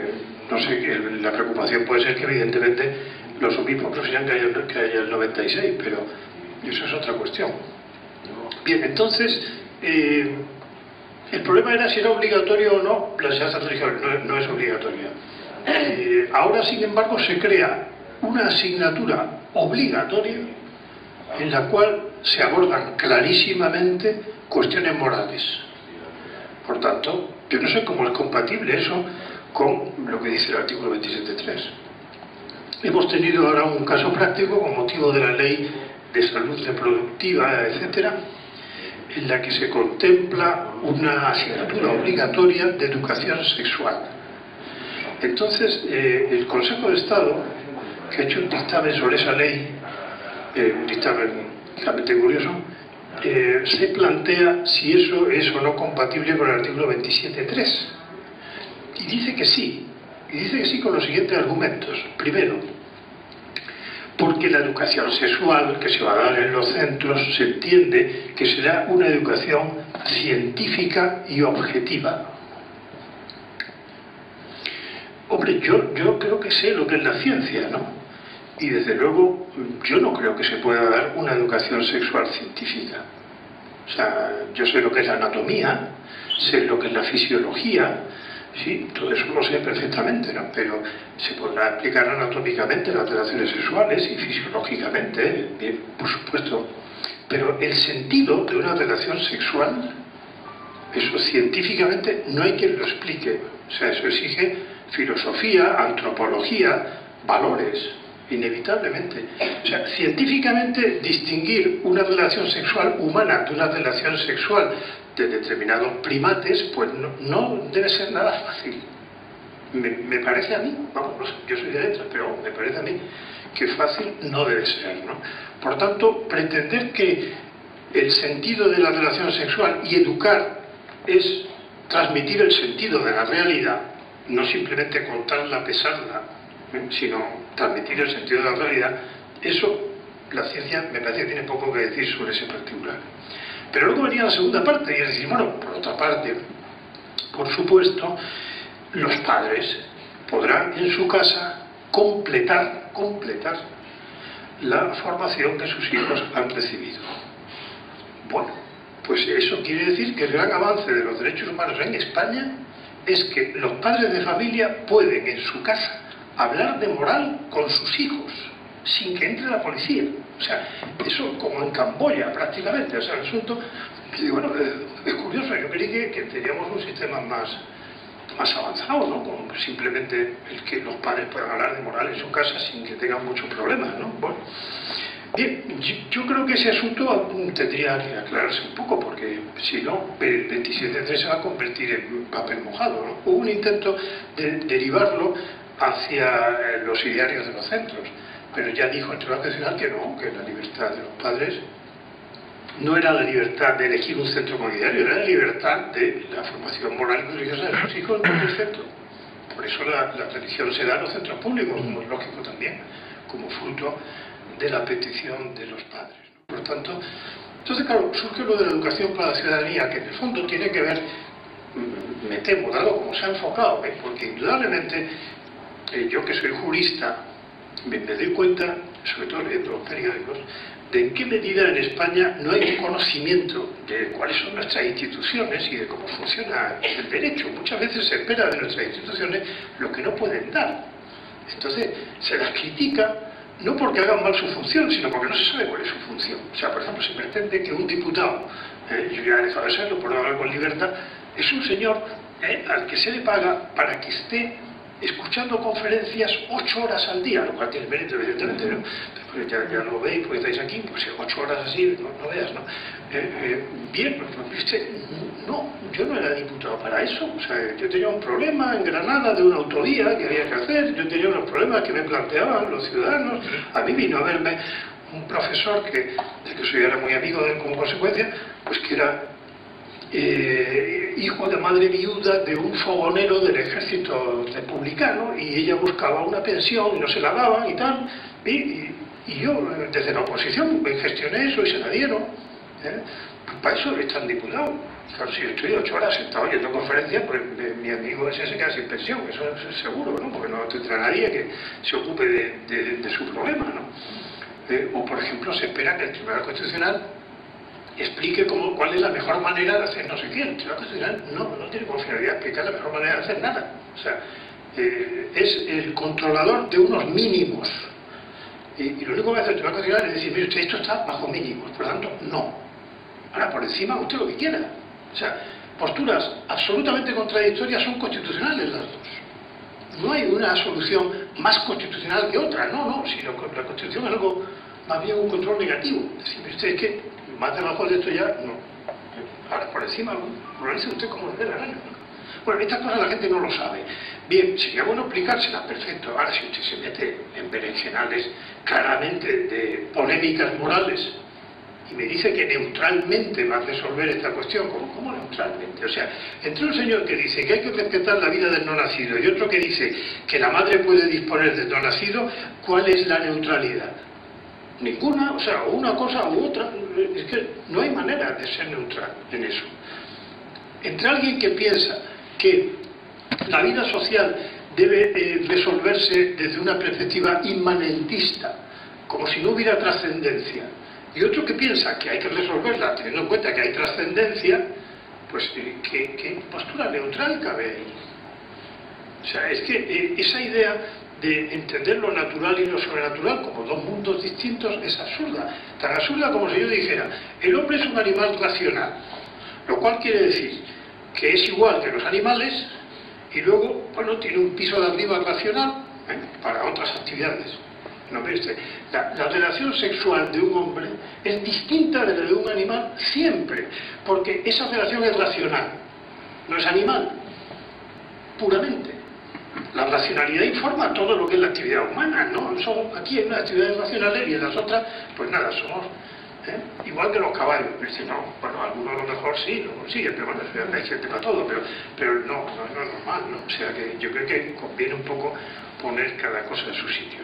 no sé, la preocupación puede ser que evidentemente los obispos prefieran que haya el 96, pero eso es otra cuestión. Bien, entonces, el problema era si era obligatorio o no la enseñanza religiosa. No es obligatoria. Ahora, sin embargo, se crea una asignatura obligatoria en la cual se abordan clarísimamente cuestiones morales. Por tanto, yo no sé cómo es compatible eso con lo que dice el artículo 27.3. Hemos tenido ahora un caso práctico con motivo de la ley de salud reproductiva, etcétera, en la que se contempla una asignatura obligatoria de educación sexual. Entonces, el Consejo de Estado, que ha hecho un dictamen sobre esa ley, un dictamen realmente curioso, se plantea si eso es o no compatible con el artículo 27.3. Y dice que sí. Y dice que sí con los siguientes argumentos. Primero, porque la educación sexual que se va a dar en los centros se entiende que será una educación científica y objetiva. Hombre, yo creo que sé lo que es la ciencia, ¿no? Y desde luego yo no creo que se pueda dar una educación sexual científica. O sea, yo sé lo que es la anatomía, sé lo que es la fisiología, sí, todo eso lo sé perfectamente, ¿no? Pero se podrá explicar anatómicamente las relaciones sexuales y fisiológicamente, bien, por supuesto. Pero el sentido de una relación sexual, eso científicamente no hay quien lo explique. O sea, eso exige filosofía, antropología, valores, inevitablemente. O sea, científicamente distinguir una relación sexual humana de una relación sexual de determinados primates, pues no debe ser nada fácil. Me parece a mí, vamos, no sé, yo soy de letras, pero me parece a mí que fácil no debe ser, ¿no? Por tanto, pretender que el sentido de la relación sexual y educar es transmitir el sentido de la realidad, no simplemente contarla, pesarla, sino transmitir el sentido de la realidad, eso la ciencia me parece que tiene poco que decir sobre ese particular. Pero luego venía la segunda parte, y es decir, bueno, por otra parte, por supuesto, los padres podrán en su casa completar la formación que sus hijos han recibido. Bueno, pues eso quiere decir que el gran avance de los derechos humanos en España es que los padres de familia pueden en su casa hablar de moral con sus hijos sin que entre la policía. O sea, eso como en Camboya prácticamente. O sea, el asunto, y bueno, es curioso. Yo creí que teníamos un sistema más avanzado, ¿no? Con simplemente el que los padres puedan hablar de moral en su casa sin que tengan muchos problemas, ¿no? Bueno, bien, yo creo que ese asunto tendría que aclararse un poco, porque si no, el 27.3 se va a convertir en papel mojado, ¿no? Hubo un intento de derivarlo hacia los idearios de los centros, pero ya dijo el Tribunal Constitucional que no, que la libertad de los padres no era la libertad de elegir un centro comunitario, era la libertad de la formación moral y religiosa de los hijos en cualquier centro. Por eso la petición se da a los centros públicos, como es lógico también, como fruto de la petición de los padres, ¿no? Por lo tanto, entonces claro, surge lo de la educación para la ciudadanía, que en el fondo tiene que ver, me temo, dado como se ha enfocado, porque indudablemente yo que soy jurista, me doy cuenta, sobre todo leyendo los periódicos, de en qué medida en España no hay un conocimiento de cuáles son nuestras instituciones y de cómo funciona el derecho. Muchas veces se espera de nuestras instituciones lo que no pueden dar. Entonces se las critica no porque hagan mal su función, sino porque no se sabe cuál es su función. O sea, por ejemplo, se pretende que un diputado, yo ya he dejado de serlo por hablar con libertad, es un señor al que se le paga para que esté escuchando conferencias 8 horas al día, lo cual tiene mérito, evidentemente, ¿no? Pues ya lo veis, porque estáis aquí, pues 8 horas así, no veas, ¿no? Bien, no, yo no era diputado para eso. O sea, yo tenía un problema en Granada de una autovía que había que hacer, yo tenía unos problemas que me planteaban los ciudadanos. A mí vino a verme un profesor del que soy ahora muy amigo de él como consecuencia, pues que era hijo de madre viuda de un fogonero del ejército republicano, y ella buscaba una pensión y no se la daban y tal, y yo desde la oposición gestioné eso y se la dieron. Pues para eso están diputados. Claro, si yo estoy 8 horas sentado oyendo conferencias, pues mi amigo ese se queda sin pensión, eso es seguro, ¿no? Porque no tendrá nadie que se ocupe de su problema, ¿no? O por ejemplo se espera que el Tribunal Constitucional explique cuál es la mejor manera de hacer no sé qué. El Tribunal Constitucional no tiene como finalidad explicar la mejor manera de hacer nada. O sea, es el controlador de unos mínimos. Y lo único que hace el Tribunal Constitucional es decir, mire usted, esto está bajo mínimos, por lo tanto, no. Ahora, por encima, usted lo que quiera. O sea, posturas absolutamente contradictorias son constitucionales las dos. No hay una solución más constitucional que otra, no, sino que la Constitución es algo, más bien un control negativo. Es decir, mire usted, es que más debajo de esto ya, no. Ahora, por encima, lo dice usted como le dé la gana, ¿no? Bueno, estas cosas la gente no lo sabe. Bien, sería bueno explicárselas, perfecto. Ahora, si usted se mete en berenjenales claramente de polémicas morales y me dice que neutralmente va a resolver esta cuestión, ¿cómo neutralmente? O sea, entre un señor que dice que hay que respetar la vida del no nacido y otro que dice que la madre puede disponer del no nacido, ¿cuál es la neutralidad? Ninguna, o sea, una cosa u otra. Es que no hay manera de ser neutral en eso. Entre alguien que piensa que la vida social debe resolverse desde una perspectiva inmanentista, como si no hubiera trascendencia, y otro que piensa que hay que resolverla teniendo en cuenta que hay trascendencia, pues ¿qué postura neutral cabe ahí? O sea, es que esa idea de entender lo natural y lo sobrenatural como dos mundos distintos es absurda. Tan absurda como si yo dijera, el hombre es un animal racional, lo cual quiere decir que es igual que los animales y luego, bueno, tiene un piso de arriba racional para otras actividades. No, mire usted, la relación sexual de un hombre es distinta de la de un animal siempre, porque esa relación es racional, no es animal, puramente. La racionalidad informa todo lo que es la actividad humana, ¿no? Aquí hay unas actividades racionales y en las otras, pues nada, somos igual que los caballos. Dice, no, bueno, algunos a lo mejor sí, lo consiguen, pero bueno, hay gente para todo, pero no es normal, ¿no? O sea que yo creo que conviene un poco poner cada cosa en su sitio.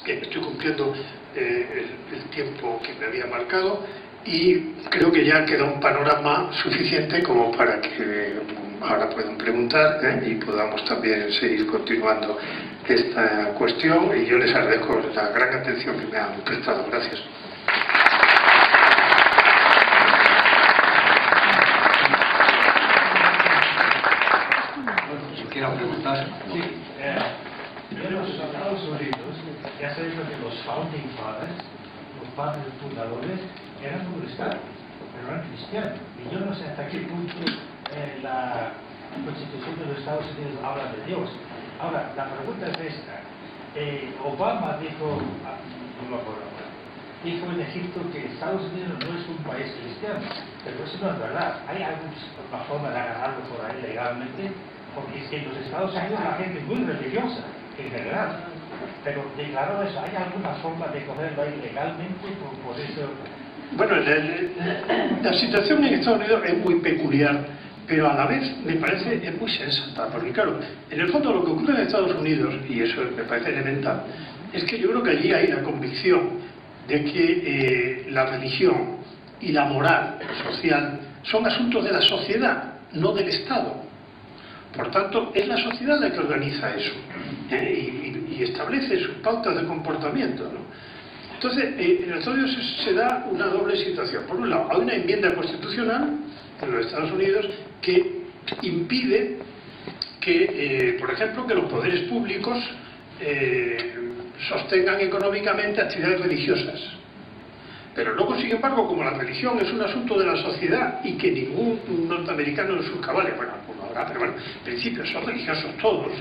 Bien, estoy cumpliendo el tiempo que me había marcado y creo que ya queda un panorama suficiente como para que ahora puedan preguntar y podamos también seguir continuando esta cuestión, y yo les agradezco la gran atención que me han prestado. Gracias. Si quiera preguntar. Sí, en los Estados Unidos ya se dijo que los founding fathers, los padres fundadores, eran protestantes, pero eran cristianos. Y yo no sé hasta qué punto la Constitución de los Estados Unidos habla de Dios. Ahora, la pregunta es esta. Obama dijo, no me acuerdo, dijo en Egipto que Estados Unidos no es un país cristiano, pero eso no es verdad. ¿Hay alguna forma de agarrarlo por ahí legalmente? Porque es que en los Estados Unidos la gente es muy religiosa, en general, pero declarado eso, ¿hay alguna forma de cogerlo ahí legalmente por eso Bueno, la situación en Estados Unidos es muy peculiar, pero a la vez me parece es muy sensata, porque claro, en el fondo lo que ocurre en Estados Unidos, y eso me parece elemental, es que yo creo que allí hay la convicción de que la religión y la moral social son asuntos de la sociedad, no del Estado. Por tanto, es la sociedad la que organiza eso y establece sus pautas de comportamiento, ¿no? Entonces, en Estados Unidos se da una doble situación. Por un lado, hay una enmienda constitucional en los Estados Unidos que impide que, por ejemplo, que los poderes públicos sostengan económicamente actividades religiosas. Pero luego, sin embargo, como la religión es un asunto de la sociedad y que ningún norteamericano en sus cabales, bueno, alguno habrá, pero bueno, en principio son religiosos todos,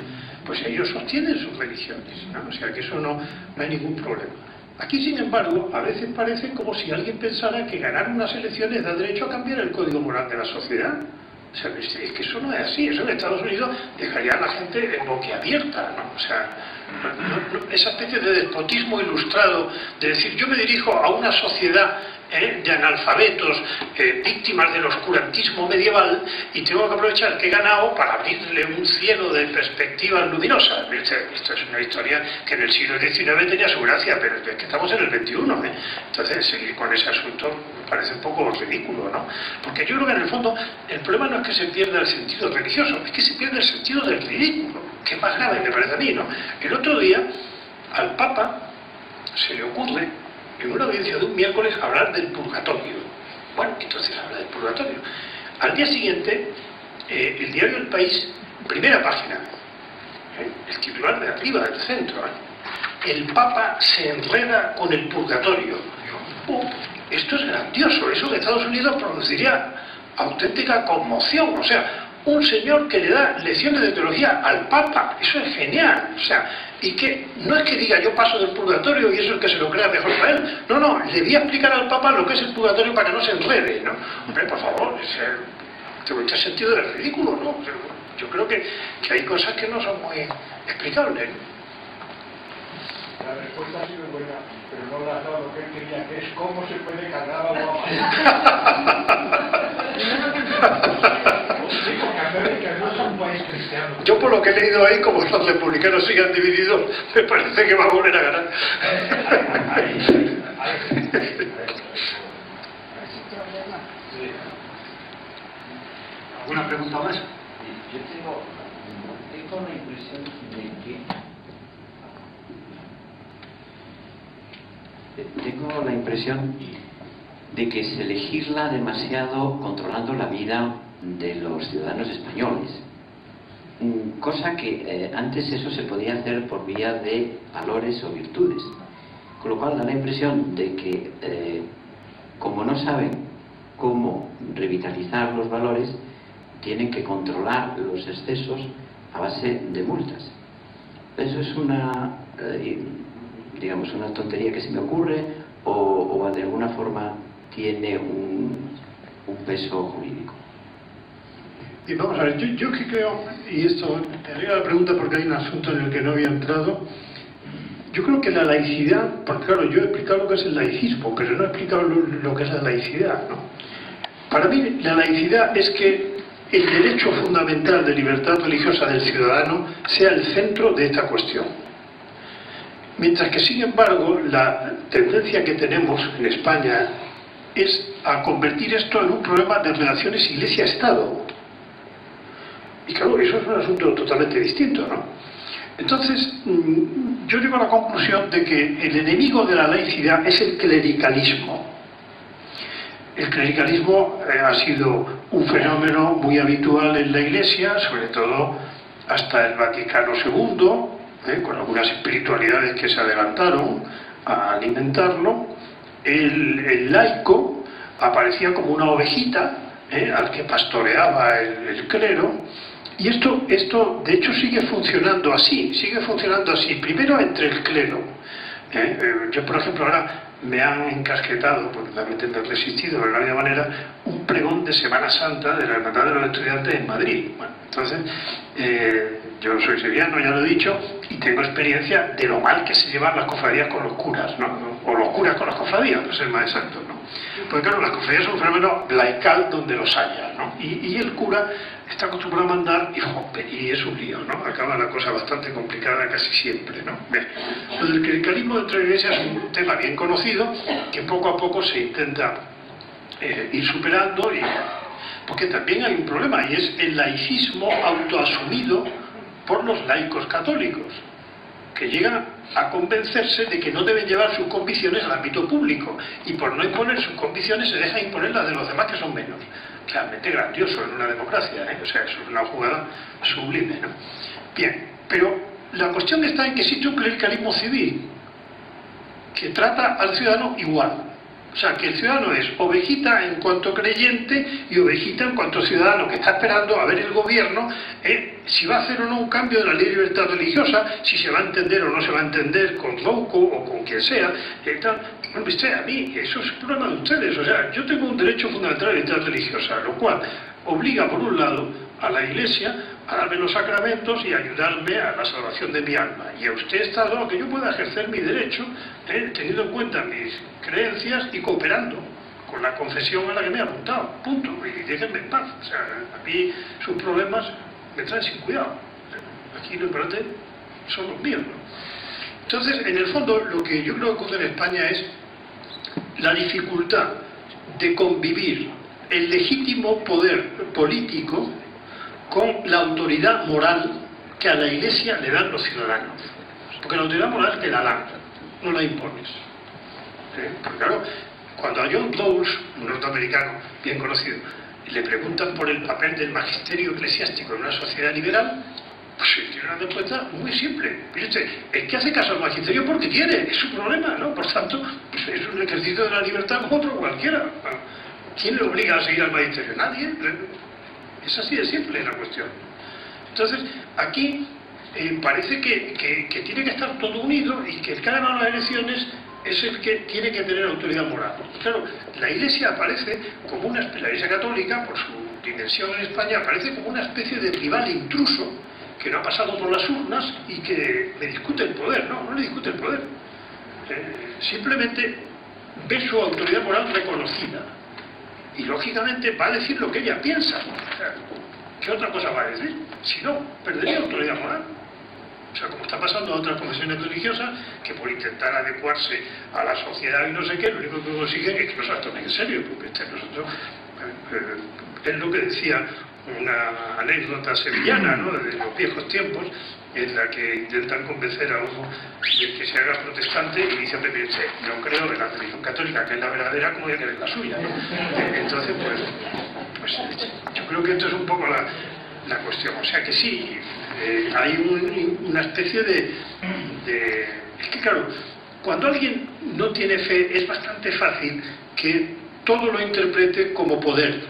pues ellos sostienen sus religiones, ¿no? O sea que eso no hay ningún problema. Aquí, sin embargo, a veces parece como si alguien pensara que ganar unas elecciones da derecho a cambiar el código moral de la sociedad. O sea, es que eso no es así. Eso en Estados Unidos dejaría a la gente boquiabierta, ¿no? O sea, esa especie de despotismo ilustrado de decir, yo me dirijo a una sociedad de analfabetos, víctimas del oscurantismo medieval, y tengo que aprovechar que he ganado para abrirle un cielo de perspectivas luminosas. Esto es una historia que en el siglo XIX tenía su gracia, pero es que estamos en el XXI, Entonces seguir con ese asunto me parece un poco ridículo, ¿no? Porque yo creo que en el fondo el problema no es que se pierda el sentido religioso, es que se pierde el sentido del ridículo, que es más grave, me parece a mí, ¿no? El otro día al Papa se le ocurre en una audiencia de un miércoles hablar del purgatorio. Bueno, entonces habla del purgatorio. Al día siguiente, el diario El País, primera página, el titular de arriba del centro, el Papa se enreda con el purgatorio. Esto es grandioso, eso en Estados Unidos produciría auténtica conmoción. O sea, un señor que le da lecciones de teología al Papa, eso es genial. O sea, y que no es que diga yo paso del purgatorio y eso es el que se lo crea mejor para él. No, le voy a explicar al Papa lo que es el purgatorio para que no se enrede, ¿no? Hombre, por favor, este sentido es ridículo, ¿no? Yo creo que hay cosas que no son muy explicables, ¿no? La respuesta ha sido buena, pero no le has dado lo que él quería, que es cómo se puede cargar a Obama. Yo por lo que he leído ahí, como los republicanos sigan divididos, me parece que va a volver a ganar. ¿Alguna pregunta más? Yo tengo la impresión de que se legisla demasiado controlando la vida de los ciudadanos españoles, cosa que antes eso se podía hacer por vía de valores o virtudes, con lo cual da la impresión de que como no saben cómo revitalizar los valores, tienen que controlar los excesos a base de multas. Eso es una digamos una tontería que se me ocurre o de alguna forma tiene un peso jurídico. Y vamos a ver, yo que creo, y esto te haría la pregunta porque hay un asunto en el que no había entrado, yo creo que la laicidad, porque claro, yo he explicado lo que es el laicismo, pero no he explicado lo que es la laicidad, ¿no? Para mí la laicidad es que el derecho fundamental de libertad religiosa del ciudadano sea el centro de esta cuestión. Mientras que, sin embargo, la tendencia que tenemos en España es a convertir esto en un problema de relaciones Iglesia-Estado. Y claro, eso es un asunto totalmente distinto, ¿no? Entonces, yo llego a la conclusión de que el enemigo de la laicidad es el clericalismo. El clericalismo ha sido un fenómeno muy habitual en la Iglesia, sobre todo hasta el Vaticano II, con algunas espiritualidades que se adelantaron a alimentarlo. El laico aparecía como una ovejita al que pastoreaba el clero, y esto de hecho sigue funcionando así. Primero entre el clero. Yo, por ejemplo, ahora me han encasquetado, porque realmente me he resistido de alguna manera, un pregón de Semana Santa de la Hermandad de los Estudiantes en Madrid. Bueno, entonces, yo soy sevillano, ya lo he dicho, y tengo experiencia de lo mal que se llevan las cofradías con los curas, ¿no? O los curas con las cofradías, para ser más exacto, ¿no? Porque claro, las cofradías son un fenómeno laical donde los haya, ¿no? Y el cura está acostumbrado a mandar y es un lío, ¿no? Acaba la cosa bastante complicada casi siempre, ¿no? Bien. Lo del clericalismo dentro de la Iglesia es un tema bien conocido que poco a poco se intenta ir superando, porque también hay un problema, y es el laicismo autoasumido por los laicos católicos, que llegan a convencerse de que no deben llevar sus convicciones al ámbito público, y por no imponer sus convicciones se dejan imponer las de los demás, que son menos. Realmente grandioso en una democracia, ¿eh? O sea, eso es una jugada sublime, ¿no? Bien, pero la cuestión está en que existe un clericalismo civil que trata al ciudadano igual. O sea, que el ciudadano es ovejita en cuanto creyente y ovejita en cuanto ciudadano que está esperando a ver el gobierno si va a hacer o no un cambio de la ley de libertad religiosa, si se va a entender o no se va a entender con Rouco o con quien sea. Bueno, viste, a mí eso es problema de ustedes. O sea, yo tengo un derecho fundamental a la libertad religiosa, lo cual obliga por un lado a la Iglesia a darme los sacramentos y ayudarme a la salvación de mi alma. Y a usted está dado que yo pueda ejercer mi derecho, teniendo en cuenta mis creencias y cooperando con la confesión a la que me he apuntado. Punto. Y déjenme en paz. O sea, a mí sus problemas me traen sin cuidado. Aquí lo importante son los míos, ¿no? Entonces, en el fondo, lo que yo creo que ocurre en España es la dificultad de convivir el legítimo poder político con la autoridad moral que a la Iglesia le dan los ciudadanos. Porque la autoridad moral te la dan, no la impones. Porque claro, cuando a John Rawls, un norteamericano bien conocido, le preguntan por el papel del magisterio eclesiástico en una sociedad liberal, pues tiene una respuesta muy simple. Fíjate, el que hace caso al magisterio porque quiere, es su problema, ¿no? Por tanto, pues es un ejercicio de la libertad como otro cualquiera. ¿Quién le obliga a seguir al magisterio? Nadie. Es así de simple la cuestión. Entonces, aquí parece que tiene que estar todo unido y que el que ha ganado las elecciones es el que tiene que tener autoridad moral. Claro, la Iglesia aparece como la Iglesia católica, por su dimensión en España, aparece como una especie de rival intruso que no ha pasado por las urnas y que le discute el poder. No le discute el poder. Simplemente ve su autoridad moral reconocida. Y lógicamente va a decir lo que ella piensa. O sea, ¿qué otra cosa va a decir? Si no, perdería autoridad moral. O sea, como está pasando a otras confesiones religiosas, que por intentar adecuarse a la sociedad y no sé qué, lo único que consiguen es que no se las tomen en serio, porque nosotros, es lo que decía una anécdota sevillana, ¿no?, de los viejos tiempos, en la que intentan convencer a uno de que se haga protestante y dice, yo creo en la religión católica, que es la verdadera, como voy a querer la suya, ¿no? Entonces, pues yo creo que esto es un poco la cuestión. O sea que sí, hay una especie de... Es que claro, cuando alguien no tiene fe es bastante fácil que todo lo interprete como poder.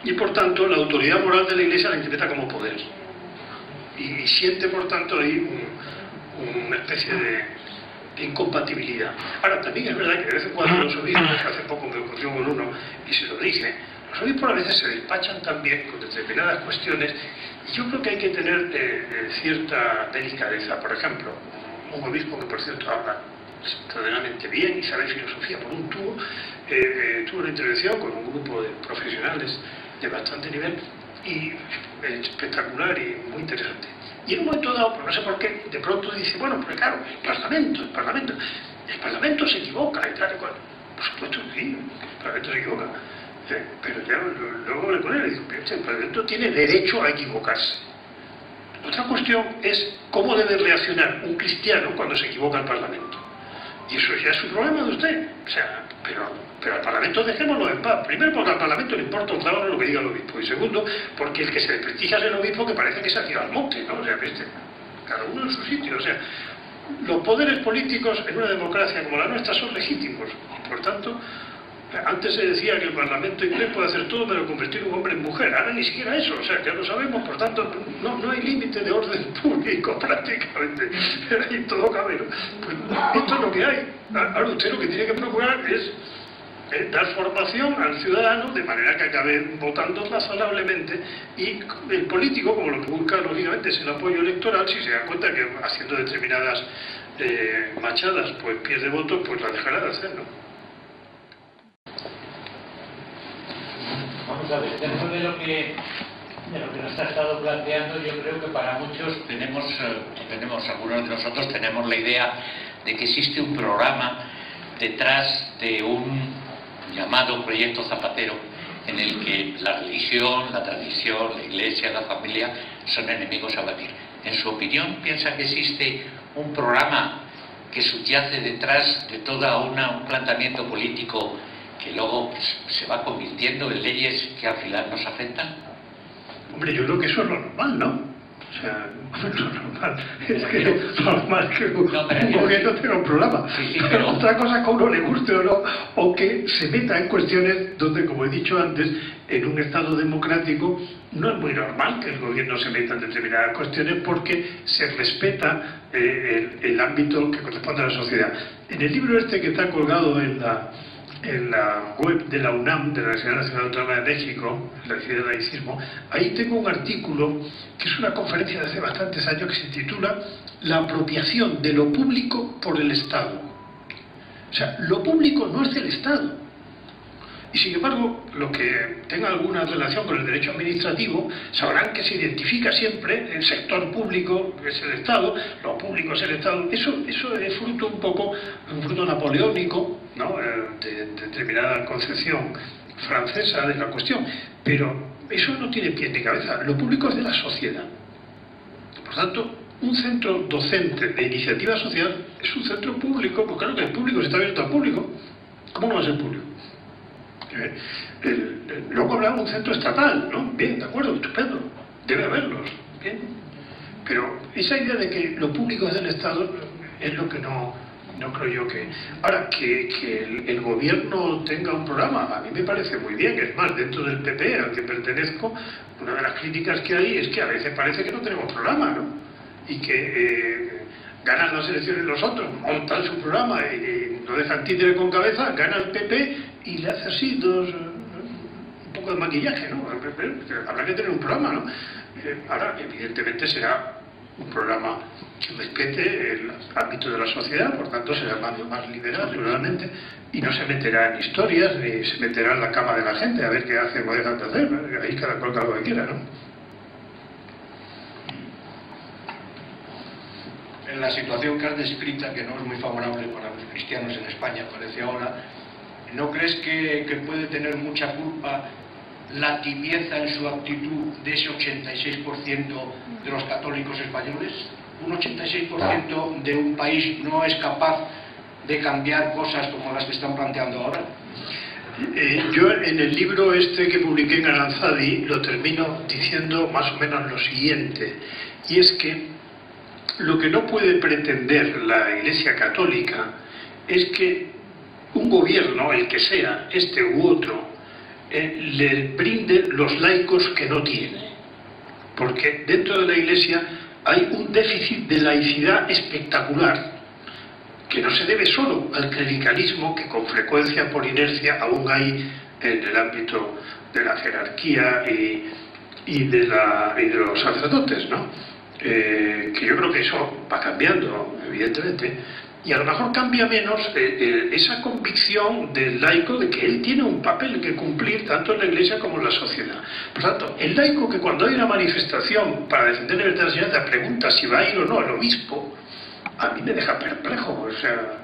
Y por tanto la autoridad moral de la Iglesia la interpreta como poder. Y siente por tanto ahí una especie de incompatibilidad. Ahora, también es verdad que de vez en cuando los obispos, hace poco me ocurrió con uno y se lo dije, los obispos a veces se despachan también con determinadas cuestiones y yo creo que hay que tener cierta delicadeza. Por ejemplo, un obispo que por cierto habla extraordinariamente bien y sabe filosofía por un tubo, tuvo una intervención con un grupo de profesionales de bastante nivel y espectacular y muy interesante. Y en un momento dado, pues no sé por qué, de pronto dice, bueno, pues claro, el Parlamento se equivoca y tal y cual. Por supuesto, sí, el Parlamento se equivoca. Pero ya luego le pone, le digo, el Parlamento tiene derecho a equivocarse. Otra cuestión es cómo debe reaccionar un cristiano cuando se equivoca el Parlamento. Y eso ya es un problema de usted. O sea, pero al Parlamento dejémoslo en paz. Primero, porque al Parlamento le importa un trabajo lo que diga el obispo. Y segundo, porque el que se desprestigia es el obispo, que parece que se ha tirado al monte, ¿no? O sea, cada uno en su sitio. O sea, los poderes políticos en una democracia como la nuestra son legítimos. Y por tanto, antes se decía que el Parlamento inglés puede hacer todo pero convertir un hombre en mujer. Ahora ni siquiera eso. O sea, ya lo sabemos. Por tanto, no hay límite de orden público prácticamente. Y todo cabe. Pues esto es lo que hay. Ahora usted lo que tiene que procurar es dar formación al ciudadano de manera que acabe votando razonablemente, y el político, como lo que busca lógicamente es el apoyo electoral, si se da cuenta que haciendo determinadas machadas pues pierde votos, pues la dejará de hacer, ¿no? Vamos a ver, dentro de lo que nos ha estado planteando, yo creo que para muchos algunos de nosotros tenemos la idea de que existe un programa detrás de un llamado Proyecto Zapatero, en el que la religión, la tradición, la iglesia, la familia son enemigos a batir. En su opinión, ¿piensa que existe un programa que subyace detrás de todo un planteamiento político que luego se va convirtiendo en leyes que al final nos afectan? Hombre, yo creo que eso es lo normal, ¿no? O sea, lo normal es que lo normal es que un gobierno tenga un programa. Sí, pero otra cosa que a uno le guste o no, o que se meta en cuestiones donde, como he dicho antes, en un Estado democrático no es muy normal que el gobierno se meta en determinadas cuestiones porque se respeta el ámbito que corresponde a la sociedad. En el libro este que está colgado en la web de la UNAM, de la Universidad Nacional Autónoma de México, la Universidad de Laicismo, ahí tengo un artículo que es una conferencia de hace bastantes años que se titula La apropiación de lo público por el Estado. O sea, lo público no es del Estado. Y sin embargo, los que tengan alguna relación con el derecho administrativo sabrán que se identifica siempre el sector público, que es el Estado, lo público es el Estado. Eso es fruto un fruto napoleónico, ¿no? De determinada concepción francesa de la cuestión. Pero eso no tiene pie ni cabeza. Lo público es de la sociedad. Por tanto, un centro docente de iniciativa social es un centro público, porque claro que el público se está abierto al público. ¿Cómo no va a ser público? Luego habrá un centro estatal, ¿no? Bien, de acuerdo, estupendo, debe haberlos, bien. Pero esa idea de que lo público es del Estado es lo que no creo yo que... Ahora, que el gobierno tenga un programa, a mí me parece muy bien. Es más, dentro del PP al que pertenezco, una de las críticas que hay es que a veces parece que no tenemos programa, ¿no? Y que ganan las elecciones los otros, montan su programa y no dejan títere con cabeza, gana el PP y le hace así un poco de maquillaje, ¿no? Habrá que tener un programa, ¿no? Ahora, evidentemente será un programa que respete el ámbito de la sociedad, por tanto será más liberal, seguramente, y no se meterá en historias ni se meterá en la cama de la gente a ver qué hace o dejan de hacer, ¿no? Ahí cada cual haga lo que quiera, ¿no? En la situación que has descrita, que no es muy favorable para los cristianos en España, parece ahora, ¿no crees que puede tener mucha culpa la tibieza en su actitud de ese 86% de los católicos españoles? Un 86% de un país no es capaz de cambiar cosas como las que están planteando ahora. Yo en el libro este que publiqué en Aranzadi lo termino diciendo más o menos lo siguiente, y es que lo que no puede pretender la Iglesia Católica es que un gobierno, el que sea, este u otro, le brinde los laicos que no tiene. Porque dentro de la Iglesia hay un déficit de laicidad espectacular, que no se debe solo al clericalismo, que con frecuencia por inercia aún hay en el ámbito de la jerarquía y de los sacerdotes, ¿no? Que yo creo que eso va cambiando, evidentemente, y a lo mejor cambia menos esa convicción del laico de que él tiene un papel que cumplir tanto en la Iglesia como en la sociedad. Por tanto, el laico que cuando hay una manifestación para defender la libertad de enseñanza pregunta si va a ir o no el obispo, a mí me deja perplejo. O sea,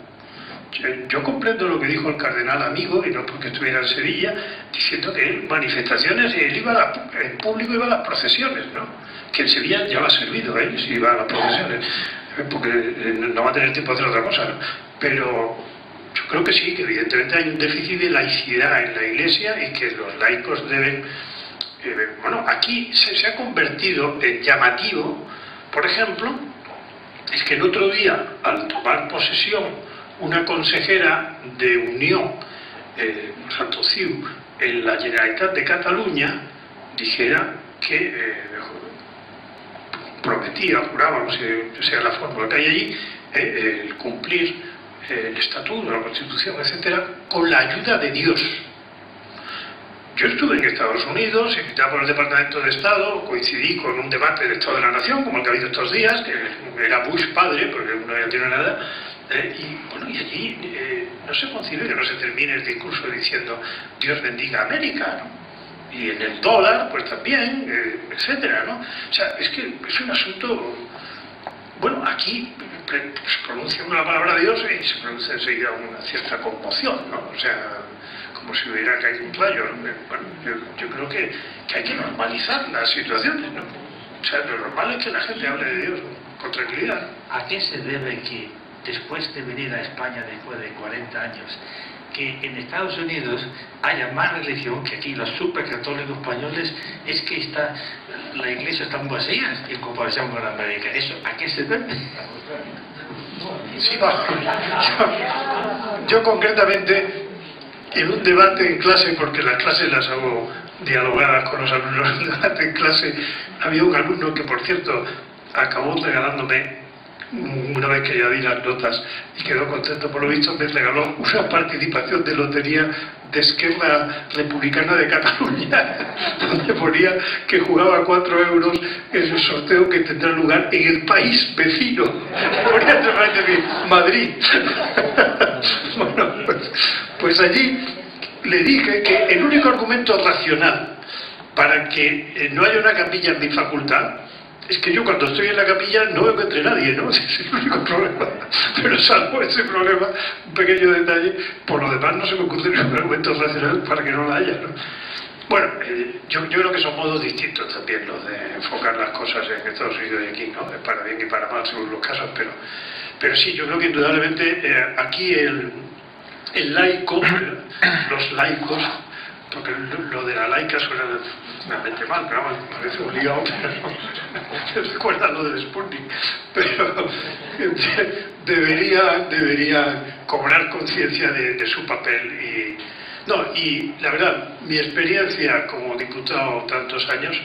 yo comprendo lo que dijo el cardenal Amigo, y no porque estuviera en Sevilla, diciendo que en manifestaciones él iba en público iba a las procesiones, ¿no? Que en Sevilla ya va a servido, si iba a las procesiones, porque no va a tener tiempo de hacer otra cosa, ¿no? Pero yo creo que sí, que evidentemente hay un déficit de laicidad en la Iglesia y que los laicos deben... bueno, aquí se ha convertido en llamativo, por ejemplo, es que el otro día, al tomar posesión una consejera de Unión, Santociu, en la Generalitat de Cataluña, dijera que prometía, juraba, no sé sea la fórmula que hay allí, el cumplir el estatuto, la Constitución, etcétera, con la ayuda de Dios. Yo estuve en Estados Unidos, invitado por el Departamento de Estado, coincidí con un debate del Estado de la Nación, como el que ha habido estos días, que era Bush padre, porque uno ya tiene una edad, y allí no se concibe que no se termine el discurso diciendo Dios bendiga a América, ¿no? y en el dólar, pues también, etcétera, ¿no? O sea, es que es un asunto... Bueno, aquí se pronuncia una palabra de Dios y se produce enseguida una cierta conmoción, ¿no? O sea, como si hubiera caído un rayo, ¿no? Bueno, yo creo que hay que normalizar las situaciones, ¿no? O sea, lo normal es que la gente hable de Dios con tranquilidad. ¿A qué se debe que después de venir a España después de 40 años, que en Estados Unidos haya más religión que aquí? Los supercatólicos españoles, es que la iglesia está vacía en comparación con América. ¿Eso a qué se debe? Sí, yo concretamente, en un debate en clase, porque las clases las hago dialogadas con los alumnos, en un debate en clase, había un alumno que, por cierto, acabó regalándome, una vez que ya di las notas y quedó contento por lo visto, me regaló una participación de lotería de Esquerra Republicana de Cataluña, donde ponía que jugaba 4 euros en el sorteo que tendrá lugar en el país vecino. Ponía de Madrid. Bueno, pues allí le dije que el único argumento racional para que no haya una capilla en mi facultad es que yo cuando estoy en la capilla no veo que entre nadie, ¿no? Ese es el único problema. Pero salvo ese problema, un pequeño detalle, por lo demás no se me ocurre ningún argumento racional para que no la haya, ¿no? Bueno, yo creo que son modos distintos también los de enfocar las cosas en Estados Unidos y aquí, ¿no? Para bien y para mal según los casos, pero sí, yo creo que indudablemente aquí el laico, los laicos, porque lo de la laica suena realmente mal, pero vamos, me parece obligado, pero recuerda lo del Sputnik, pero debería cobrar conciencia de su papel. Y la verdad, mi experiencia como diputado tantos años,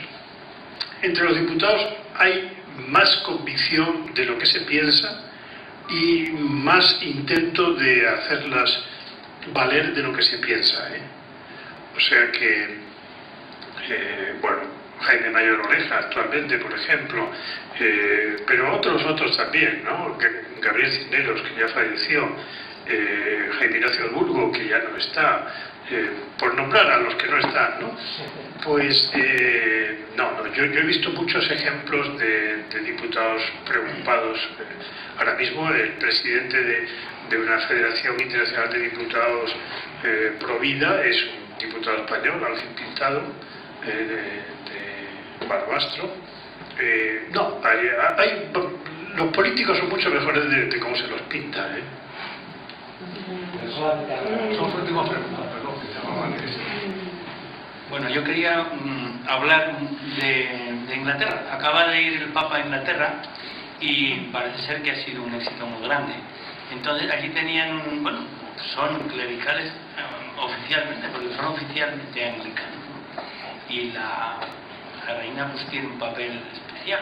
entre los diputados hay más convicción de lo que se piensa y más intento de hacerlas valer de lo que se piensa, O sea que, bueno, Jaime Mayor Oreja actualmente, por ejemplo, pero otros también, ¿no? Gabriel Cisneros, que ya falleció, Jaime Ignacio Burgo, que ya no está, por nombrar a los que no están, ¿no? Pues, yo he visto muchos ejemplos de diputados preocupados. Ahora mismo el presidente de una Federación Internacional de Diputados pro vida es un diputado español, Ángel Pintado, de Barbastro. Los políticos son mucho mejores de cómo se los pinta, Dos últimas preguntas, perdón. Bueno, yo quería hablar de Inglaterra. Acaba de ir el Papa a Inglaterra y parece ser que ha sido un éxito muy grande. Entonces, aquí tenían, son clericales oficialmente, porque son oficialmente anglicanos, ¿no? Y la reina pues tiene un papel especial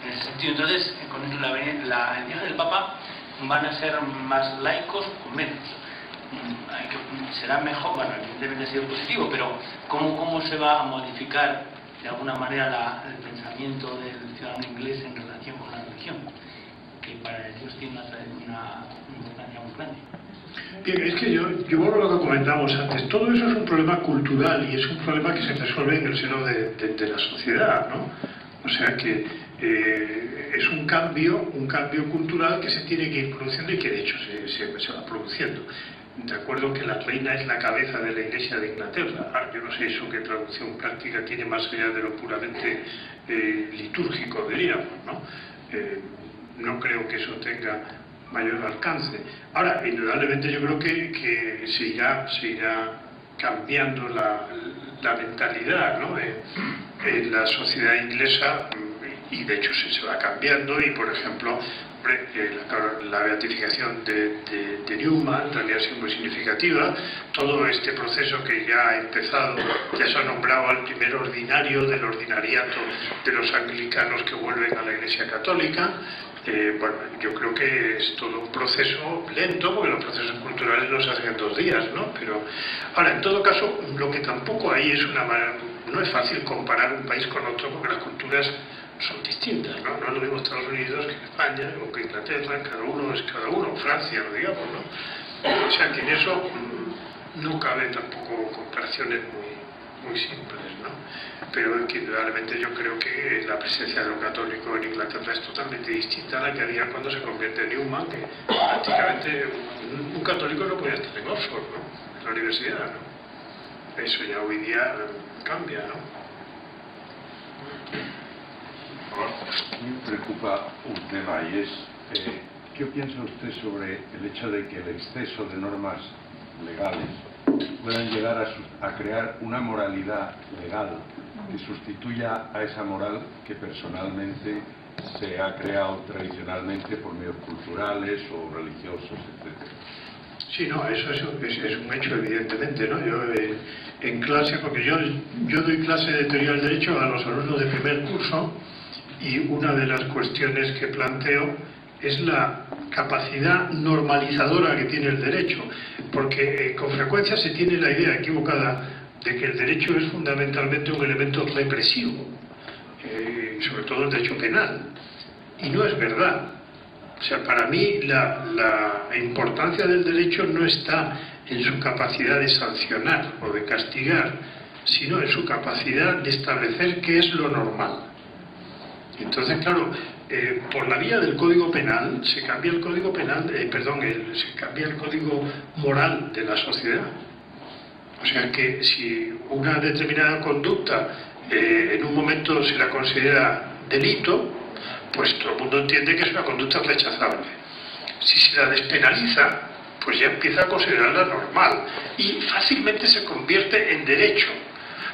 en ese sentido. Entonces, con la venida del Papa van a ser más laicos o menos. Será mejor, evidentemente ha sido positivo, pero ¿cómo se va a modificar de alguna manera el pensamiento del ciudadano inglés en relación con la religión, que para ellos tiene una importancia muy grande? Bien, es que yo vuelvo a lo que comentamos antes. Todo eso es un problema cultural y es un problema que se resuelve en el seno de la sociedad, ¿no? O sea que es un cambio cultural que se tiene que ir produciendo y que de hecho se va produciendo. De acuerdo que la reina es la cabeza de la Iglesia de Inglaterra. Yo no sé eso qué traducción práctica tiene más allá de lo puramente litúrgico, diríamos, ¿no? No creo que eso tenga mayor alcance. Ahora, indudablemente yo creo que se irá cambiando la mentalidad, ¿no? En la sociedad inglesa, y de hecho se va cambiando, y por ejemplo la beatificación de Newman también ha sido muy significativa. Todo este proceso que ya ha empezado, ya se ha nombrado al primer ordinario del ordinariato de los anglicanos que vuelven a la Iglesia Católica. Yo creo que es todo un proceso lento, porque los procesos culturales no se hacen en 2 días, ¿no? Pero ahora, en todo caso, lo que tampoco hay es no es fácil comparar un país con otro, porque las culturas son distintas, ¿no? No es lo mismo Estados Unidos que España o que Inglaterra, cada uno es cada uno, Francia, no digamos, ¿no? O sea que en eso no cabe tampoco comparaciones muy simples, ¿no? Pero indudablemente yo creo que la presencia de lo católico en Inglaterra es totalmente distinta a la que había cuando se convierte Newman, que prácticamente un católico no podía estar en Oxford, ¿no? En la universidad, ¿no? Eso ya hoy día cambia, ¿no? Me preocupa un tema y es ¿qué piensa usted sobre el hecho de que el exceso de normas legales puedan llegar a crear una moralidad legal que sustituya a esa moral que personalmente se ha creado tradicionalmente por medios culturales o religiosos, etcétera? Sí, no, eso es un hecho evidentemente, ¿no? Yo en clase, porque yo doy clase de teoría del derecho a los alumnos de primer curso, y una de las cuestiones que planteo es la capacidad normalizadora que tiene el derecho, porque con frecuencia se tiene la idea equivocada de que el derecho es fundamentalmente un elemento represivo, sobre todo el derecho penal, y no es verdad. O sea, para mí la importancia del derecho no está en su capacidad de sancionar o de castigar, sino en su capacidad de establecer qué es lo normal. Entonces, claro, por la vía del Código Penal se cambia el Código Penal, se cambia el Código Moral de la sociedad. O sea que si una determinada conducta en un momento se la considera delito, pues todo el mundo entiende que es una conducta rechazable. Si se la despenaliza, pues ya empieza a considerarla normal y fácilmente se convierte en derecho,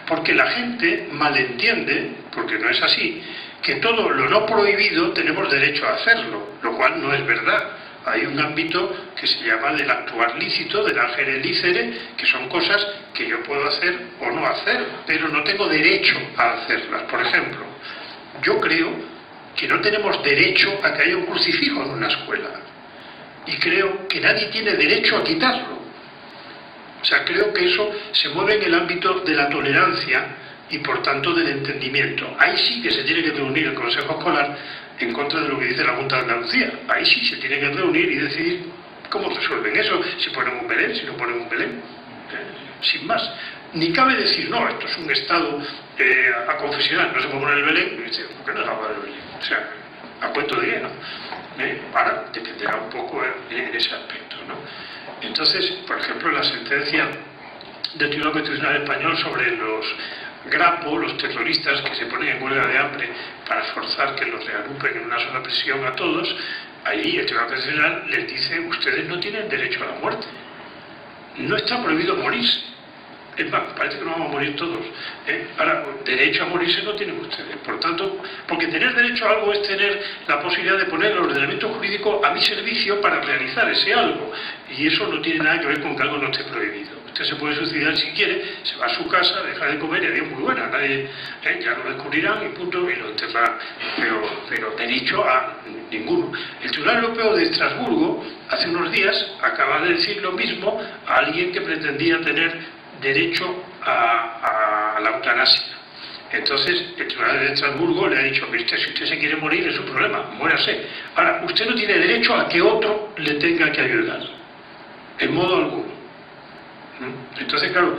porque la gente malentiende, porque no es así, que todo lo no prohibido tenemos derecho a hacerlo, lo cual no es verdad. Hay un ámbito que se llama del actuar lícito, del agere licere, que son cosas que yo puedo hacer o no hacer, pero no tengo derecho a hacerlas. Por ejemplo, yo creo que no tenemos derecho a que haya un crucifijo en una escuela, y creo que nadie tiene derecho a quitarlo. O sea, creo que eso se mueve en el ámbito de la tolerancia y por tanto del entendimiento. Ahí sí que se tiene que reunir el Consejo Escolar en contra de lo que dice la Junta de Andalucía. Ahí sí se tiene que reunir y decidir cómo resuelven eso, si ponen un Belén, si no ponen un Belén, sin más. Ni cabe decir, no, esto es un Estado aconfesional, no se puede poner el Belén, ¿por qué no se va a poner el Belén? O sea, a cuento de lleno. Ahora dependerá un poco en ese aspecto, ¿no? Entonces, por ejemplo, la sentencia del Tribunal Constitucional Español sobre los Grapo, los terroristas que se ponen en huelga de hambre para forzar que los reagrupen en una sola prisión a todos, ahí el Tribunal Constitucional les dice: ustedes no tienen derecho a la muerte, no está prohibido morirse. Es más, parece que no vamos a morir todos. Ahora, derecho a morirse no tienen ustedes. Por tanto, porque tener derecho a algo es tener la posibilidad de poner el ordenamiento jurídico a mi servicio para realizar ese algo. Y eso no tiene nada que ver con que algo no esté prohibido. Usted se puede suicidar si quiere, se va a su casa, deja de comer y adiós, muy buena. Nadie, ya lo descubrirán y punto, y lo enterrarán. Pero derecho a ninguno. El Tribunal Europeo de Estrasburgo, hace unos días, acaba de decir lo mismo a alguien que pretendía tener derecho a la eutanasia. Entonces el Tribunal de Estrasburgo le ha dicho: que si usted se quiere morir es su problema, muérase. Ahora, usted no tiene derecho a que otro le tenga que ayudar, en modo alguno. Entonces, claro,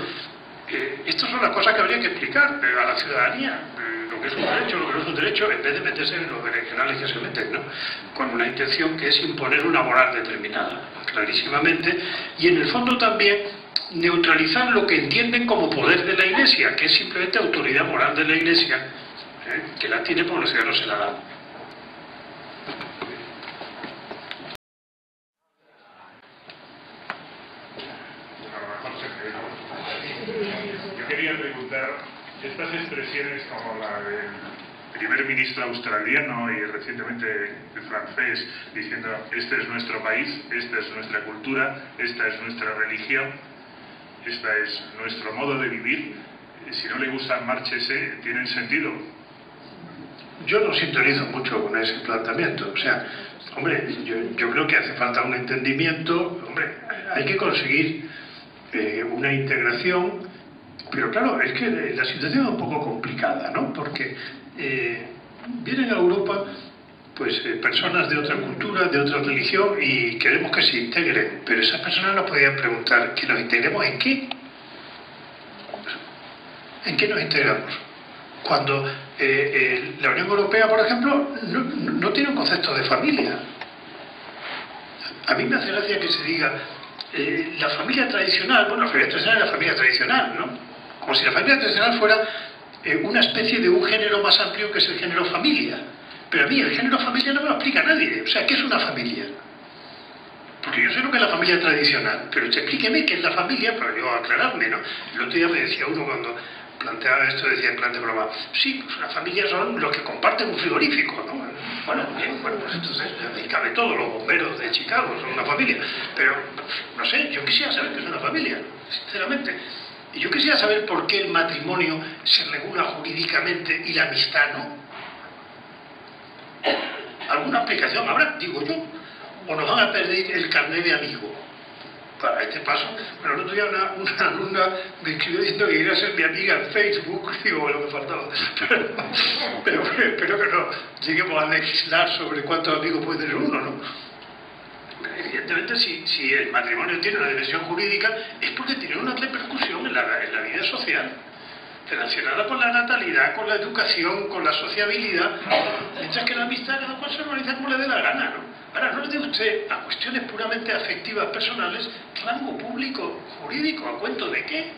estas son las cosas que habría que explicar a la ciudadanía, lo que es un derecho, lo que no es un derecho, en vez de meterse en los regionales que se meten, ¿no? Con una intención que es imponer una moral determinada, clarísimamente, y en el fondo también neutralizar lo que entienden como poder de la Iglesia, que es simplemente autoridad moral de la Iglesia, que la tiene por los ciudadanos se la dan. Yo quería preguntar, estas expresiones como la del primer ministro australiano y recientemente el francés diciendo: este es nuestro país, esta es nuestra cultura, esta es nuestra religión, esta es nuestro modo de vivir, si no le gustan, márchese, ¿tienen sentido? Yo no sintonizo mucho con ese planteamiento. O sea, hombre, yo creo que hace falta un entendimiento. Hombre, hay que conseguir una integración, pero claro, es que la situación es un poco complicada, ¿no? Porque vienen a Europa pues personas de otra cultura, de otra religión, y queremos que se integren, pero esas personas nos podrían preguntar: ¿que nos integremos en qué? ¿En qué nos integramos? Cuando la Unión Europea, por ejemplo, no tiene un concepto de familia. A mí me hace gracia que se diga la familia tradicional. Bueno, la familia tradicional es la familia tradicional, ¿no? Como si la familia tradicional fuera una especie de un género más amplio que es el género familia. Pero a mí el género familia no me lo explica nadie. O sea, ¿qué es una familia? Porque yo sé lo que es la familia tradicional, pero explíqueme qué es la familia para yo aclararme, ¿no? El otro día me decía uno cuando planteaba esto, decía en plan de broma, sí, pues una familia son los que comparten un frigorífico, ¿no? Bueno, bien, bueno, pues entonces ahí cabe todo, los bomberos de Chicago son una familia, pero no sé, yo quisiera saber qué es una familia, sinceramente. Y yo quisiera saber por qué el matrimonio se regula jurídicamente y la amistad no. ¿Alguna explicación habrá? Digo yo. ¿O nos van a perder el carnet de amigo? Para este paso. Bueno, el otro día una alumna me escribió diciendo que quería ser mi amiga en Facebook. Digo, bueno, me faltaba. Pero espero que no lleguemos a legislar sobre cuántos amigos puede tener uno, ¿no? Evidentemente, si el matrimonio tiene una dimensión jurídica, es porque tiene una repercusión en la vida social, relacionada con la natalidad, con la educación, con la sociabilidad, mientras que la amistad cada cual se organiza como le dé la gana, ¿no? Ahora, no le dé usted a cuestiones puramente afectivas personales rango público, jurídico, ¿a cuento de qué?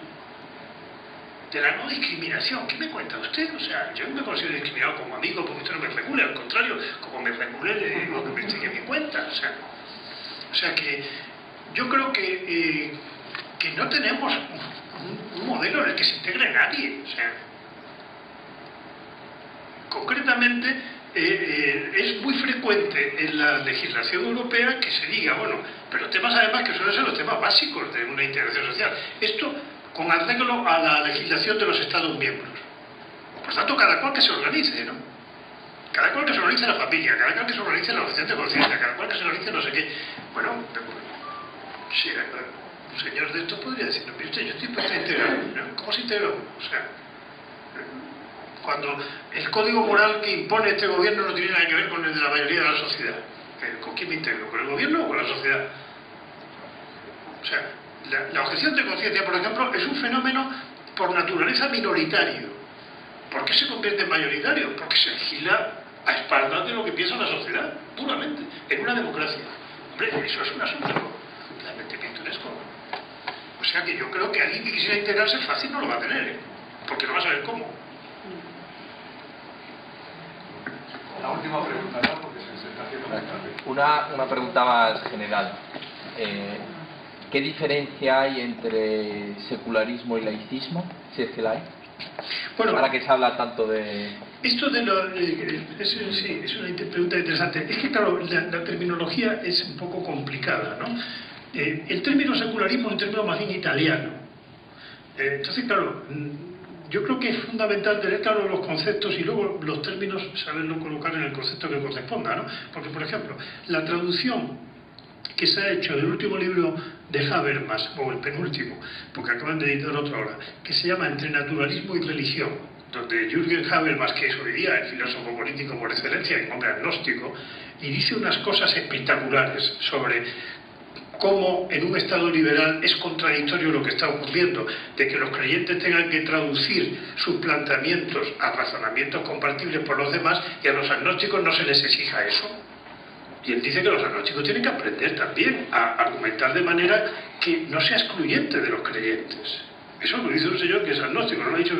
De la no discriminación. ¿Qué me cuenta usted? O sea, yo no me considero discriminado como amigo porque usted no me regule, al contrario, como me regule le digo que me explique mi cuenta. O sea que yo creo que no tenemos un modelo en el que se integre nadie. O sea, concretamente, es muy frecuente en la legislación europea que se diga, bueno, pero temas además que suelen ser los temas básicos de una integración social. Esto con arreglo a la legislación de los Estados miembros. Por tanto, cada cual que se organice, ¿no? Cada cual que se organice la familia, cada cual que se organice la objeción de conciencia, cada cual que se organice no sé qué. Bueno, sí, un señor de esto podría decir, no, mire usted, yo estoy puesto a integrar, ¿no? ¿Cómo se integra? O sea, cuando el código moral que impone este gobierno no tiene nada que ver con el de la mayoría de la sociedad. ¿Con quién me integro? ¿Con el gobierno o con la sociedad? O sea, la objeción de conciencia, por ejemplo, es un fenómeno por naturaleza minoritario. ¿Por qué se convierte en mayoritario? Porque se legisla a espaldas de lo que piensa la sociedad, puramente, en una democracia. Hombre, eso es un asunto realmente pintoresco. O sea que yo creo que alguien que quisiera integrarse fácil no lo va a tener, ¿eh? Porque no va a saber cómo. La última pregunta, ¿no? Porque se está haciendo muy tarde. Una pregunta más general. ¿Qué diferencia hay entre secularismo y laicismo, si es que la hay? Bueno, ahora que se habla tanto de... Esto de lo... sí, es una pregunta interesante. Es que, claro, la terminología es un poco complicada, ¿no? El término secularismo es un término más bien italiano. Entonces, claro, yo creo que es fundamental tener claro los conceptos y luego los términos saberlo colocar en el concepto que corresponda, ¿no? Porque, por ejemplo, la traducción que se ha hecho del último libro de Habermas, o el penúltimo, porque acaban de editar otro ahora, que se llama Entre naturalismo y religión, donde Jürgen Habermas, que es hoy día el filósofo político por excelencia, un hombre agnóstico, y dice unas cosas espectaculares sobre cómo en un Estado liberal es contradictorio lo que está ocurriendo, de que los creyentes tengan que traducir sus planteamientos a razonamientos compartibles por los demás y a los agnósticos no se les exija eso. Y él dice que los agnósticos tienen que aprender también a argumentar de manera que no sea excluyente de los creyentes. Eso lo dice un señor que es agnóstico, no lo ha dicho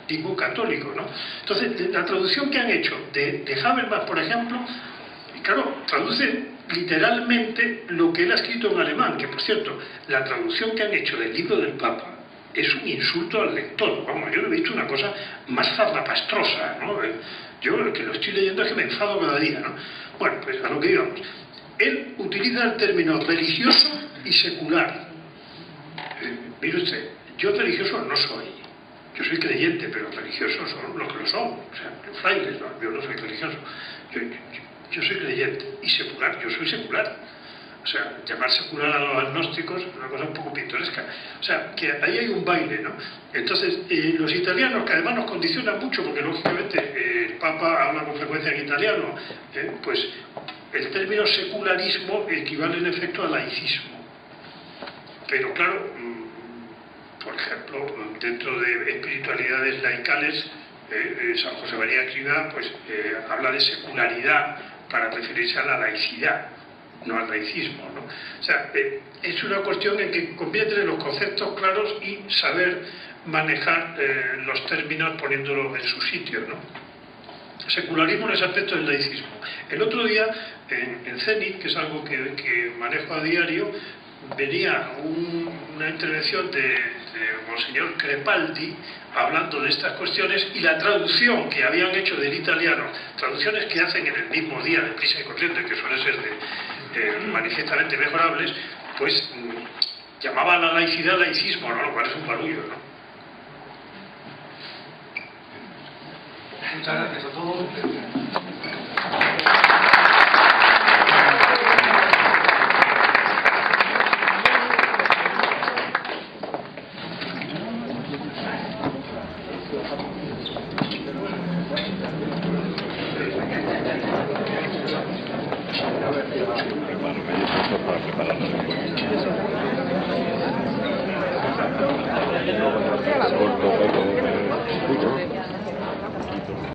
ningún católico, ¿no? Entonces, la traducción que han hecho de Habermas, por ejemplo, claro, traduce literalmente lo que él ha escrito en alemán, que por cierto, la traducción que han hecho del libro del Papa es un insulto al lector. Vamos, yo no he visto una cosa más zarrapastrosa, ¿no? Yo que lo estoy leyendo es que me enfado cada día, ¿no? Bueno, pues a lo que íbamos. Él utiliza el término religioso y secular. Mire usted, yo religioso no soy. Yo soy creyente, pero religiosos son los que lo son. O sea, los frailes, no, yo no soy religioso. Yo soy creyente. Y secular, yo soy secular. O sea, llamar secular a los agnósticos es una cosa un poco pintoresca. O sea, que ahí hay un baile, ¿no? Entonces, los italianos, que además nos condicionan mucho, porque lógicamente el Papa habla con frecuencia en italiano, pues el término secularismo equivale en efecto a laicismo. Pero claro, Por ejemplo, dentro de espiritualidades laicales, San José María Escrivá pues, habla de secularidad para referirse a la laicidad, no al laicismo, ¿no? O sea, es una cuestión en que conviene tener los conceptos claros y saber manejar los términos poniéndolos en su sitio, ¿no? Secularismo en ese aspecto del laicismo. El otro día, en Zenit, que es algo que manejo a diario, venía una intervención de Monseñor Crepaldi hablando de estas cuestiones y la traducción que habían hecho del italiano, traducciones que hacen en el mismo día, de prisa y corriente, que suelen ser manifiestamente mejorables, pues llamaba a la laicidad laicismo, ¿no? Lo cual es un barullo, ¿no? Muchas gracias a todos. Para preparar